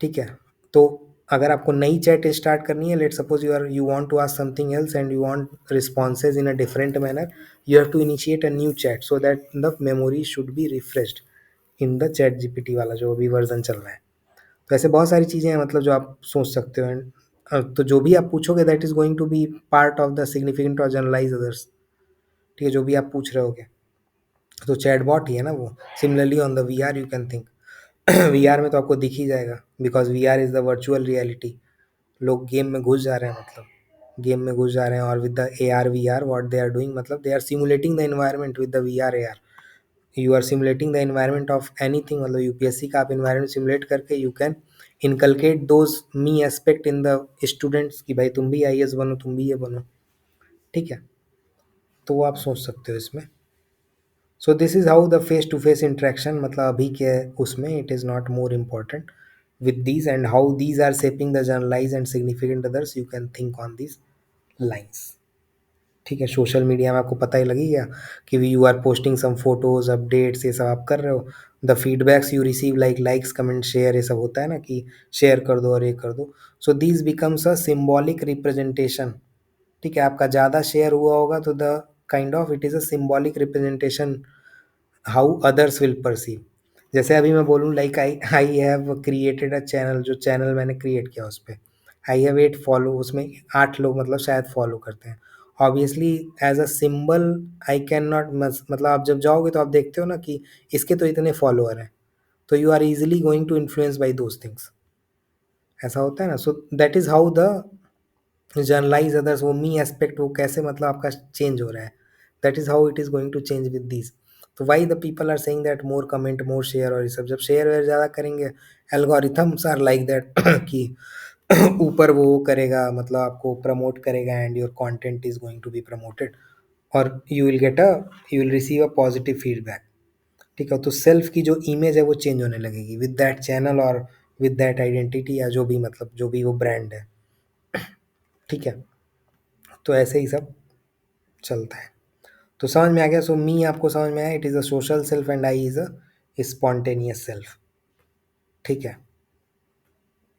ठीक है। तो अगर आपको नई चैट स्टार्ट करनी है, let suppose you want to ask something else and you want responses in a different manner, you have to initiate a new chat so that the memory should be refreshed in the chat GPT वाला जो अभी वर्जन चल रहा है। तो ऐसे बहुत सारी चीज़ें हैं, मतलब जो आप सोच सकते हो। तो जो भी आप पूछोगे that is going to be part of the significant और जनरलाइज अदर्स। ठीक है, जो भी आप पूछ रहे होगे, तो चैट बॉट ही है ना वो। Similarly on the VR you can think, VR में तो आपको दिख ही जाएगा, because VR is the virtual reality. लोग गेम में घुस जा रहे हैं, मतलब गेम में घुस जा रहे हैं, और with the AR VR what they are doing, मतलब they are simulating the environment with the VR AR। You are simulating the environment of anything, मतलब यूपीएससी का आप एनवायरनमेंट सिमुलेट करके you can inculcate those me aspect in the students कि भाई तुम भी आईएएस बनो, तुम भी ये बनो। ठीक है, तो वो आप सोच सकते हो इसमें। So this is how the face to face interaction, मतलब अभी के उसमें it is not more important with these, and how these are shaping the generalized and significant others, you can think on these lines। ठीक है, सोशल मीडिया में आपको पता ही लगी गया कि you are posting some photos updates, ये सब आप कर रहे हो, the feedbacks you receive like likes comment share, ये सब होता है ना कि शेयर कर दो और ये कर दो। So this becomes a symbolic representation. ठीक है, आपका ज़्यादा शेयर हुआ होगा तो the kind of it is a symbolic representation how others will perceive. जैसे अभी मैं बोलूँ like I I have created a channel, जो चैनल मैंने क्रिएट किया उस पर आई हैव 8 फॉलो, उसमें 8 लोग मतलब शायद फॉलो करते हैं। Obviously as a symbol I can not, मतलब आप जब जाओगे तो आप देखते हो ना कि इसके तो इतने फॉलोअर हैं, तो you are easily going to influence by those things. ऐसा होता है ना। So that is how the generalise others, वो मी एस्पेक्ट वो कैसे मतलब आपका चेंज हो रहा है, that is how it is going to change with this. तो why the people are saying that more comment more share, और ये सब जब शेयर वेयर ज़्यादा करेंगे एल्गोरिथम्स आर लाइक दैट कि ऊपर वो करेगा, मतलब आपको प्रमोट करेगा and your content is going to be promoted, और you will get a you will receive a positive feedback. ठीक है, तो सेल्फ की जो इमेज है वो चेंज होने लगेगी विद दैट चैनल और विद दैट आइडेंटिटी, या जो भी मतलब जो भी वो ब्रांड है। ठीक है, तो ऐसे ही सब चलता है। तो समझ में आ गया। सो मी आपको समझ में आया, it is a social self and I is a spontaneous self. ठीक है,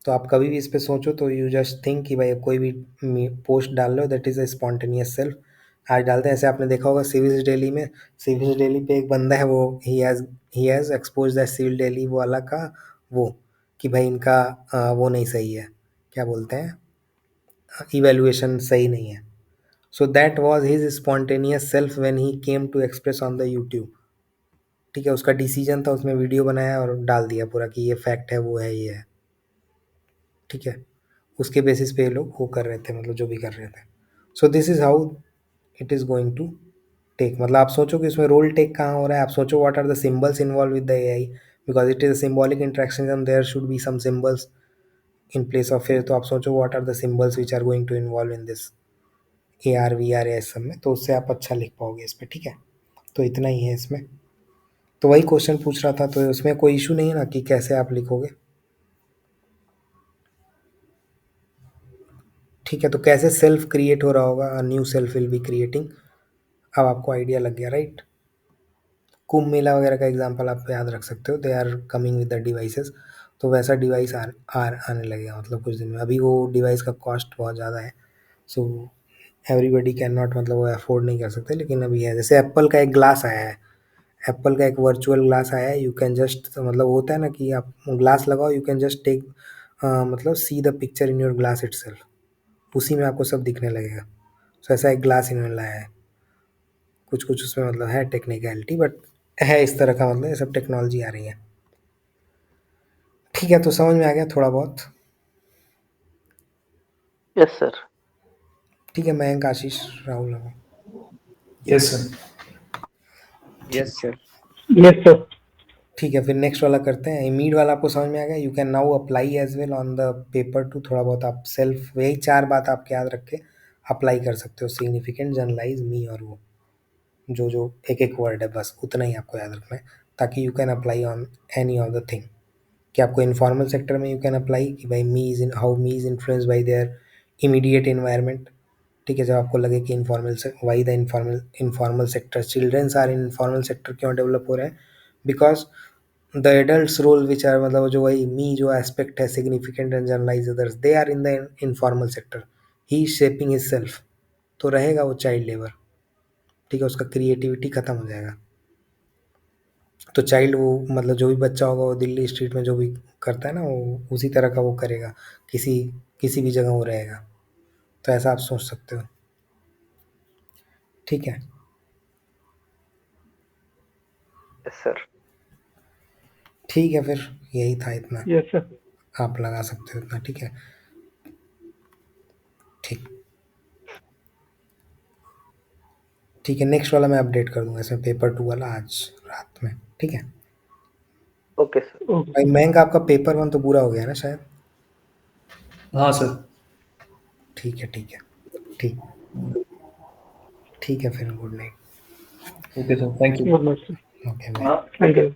तो आप कभी भी इस पे सोचो तो यू जस्ट थिंक कि भाई अब कोई भी पोस्ट डाल लो that is a spontaneous self. आज डालते हैं, ऐसे आपने देखा होगा सिविल्स डेली में, सिविल्स डेली पे एक बंदा है, वो he has expose that civil daily वो वाला का वो कि भाई इनका वो नहीं सही है, क्या बोलते हैं, इवेल्युएशन सही नहीं है। So that was his spontaneous self when he came to express on the YouTube. ठीक है, उसका डिसीजन था, उसमें वीडियो बनाया और डाल दिया पूरा कि ये फैक्ट है, वो है, ये है। ठीक है, उसके बेसिस पे ये लोग वो कर रहे थे, मतलब जो भी कर रहे थे। So this is how it is going to take, मतलब आप सोचो कि इसमें रोल टेक कहाँ हो रहा है, आप सोचो what are the symbols involve with the AI, because it is a symbolic interaction, there should be some symbols in place of fair. तो आप सोचो what are the symbols which are going to involve in this A R V R S सब में, तो उससे आप अच्छा लिख पाओगे इस पर। ठीक है, तो इतना ही है इसमें। तो वही क्वेश्चन पूछ रहा था, तो उसमें कोई इशू नहीं है ना कि कैसे आप लिखोगे। ठीक है, तो कैसे सेल्फ क्रिएट हो रहा होगा, new self will be creating. अब आपको आइडिया लग गया, राइट। कुंभ मेला वगैरह का एग्जांपल आप याद रख सकते हो, they are coming with the devices. तो वैसा डिवाइस आने लगेगा मतलब कुछ दिन में। अभी वो डिवाइस का कॉस्ट बहुत ज़्यादा है, सो एवरीबडी कैन नॉट, मतलब वो अफोर्ड नहीं कर सकते, लेकिन अभी है। जैसे एप्पल का एक ग्लास आया है, एप्पल का एक वर्चुअल ग्लास आया है, यू कैन जस्ट, मतलब होता है ना कि आप ग्लास लगाओ, यू कैन जस्ट टेक मतलब see the picture in your glass itself, उसी में आपको सब दिखने लगेगा। सो ऐसा एक ग्लास इन्होंने लाया है। कुछ कुछ उसमें मतलब है टेक्निकलिटी, बट है इस तरह का, मतलब ये सब टेक्नोलॉजी आ रही है। ठीक है, तो समझ में आ गया थोड़ा बहुत। Yes, sir. ठीक है, मयंक, आशीष, राहुल हूँ। Yes, sir. Yes sir. Yes, sir. ठीक है, फिर नेक्स्ट वाला करते हैं। इमीड वाला आपको समझ में आ गया। You can now apply as well on the paper too, थोड़ा बहुत आप सेल्फ, वही 4 बात आप याद रख के अप्लाई कर सकते हो, सिग्निफिकेंट, जनरलाइज, मी, और वो जो जो एक एक वर्ड है, बस उतना ही आपको याद रखना है, ताकि you can apply on any of the thing. कि आपको इन्फॉर्मल सेक्टर में यू कैन अप्लाई कि भाई me is in how me is influence by their immediate environment. ठीक है, जब आपको लगे कि इन्फॉर्मल से why the informal sector, children's are in informal sector क्यों डेवलप हो रहे हैं, because the adults role which are, मतलब जो वही मी जो एस्पेक्ट है, significant and generalise others, they are in the informal sector, he is shaping his self, तो रहेगा वो चाइल्ड लेबर। ठीक है, उसका क्रिएटिविटी खत्म हो जाएगा। तो चाइल्ड वो मतलब जो भी बच्चा होगा वो दिल्ली स्ट्रीट में जो भी करता है ना, वो उसी तरह का वो करेगा, किसी किसी भी जगह वो रहेगा। तो ऐसा आप सोच सकते हो। ठीक है, Yes, sir. ठीक है, फिर यही था इतना, Yes, sir. आप लगा सकते हो इतना। ठीक है, ठीक। ठीक है, नेक्स्ट वाला मैं अपडेट कर दूंगा इसमें, पेपर 2 वाला आज रात में। ठीक है ओके सर। ओके भाई। मयंक आपका पेपर 1 तो पूरा हो गया ना शायद? हाँ सर। ठीक है ठीक है ठीक ठीक है फिर good night. Okay sir, thank you. Good night okay bye. Thank you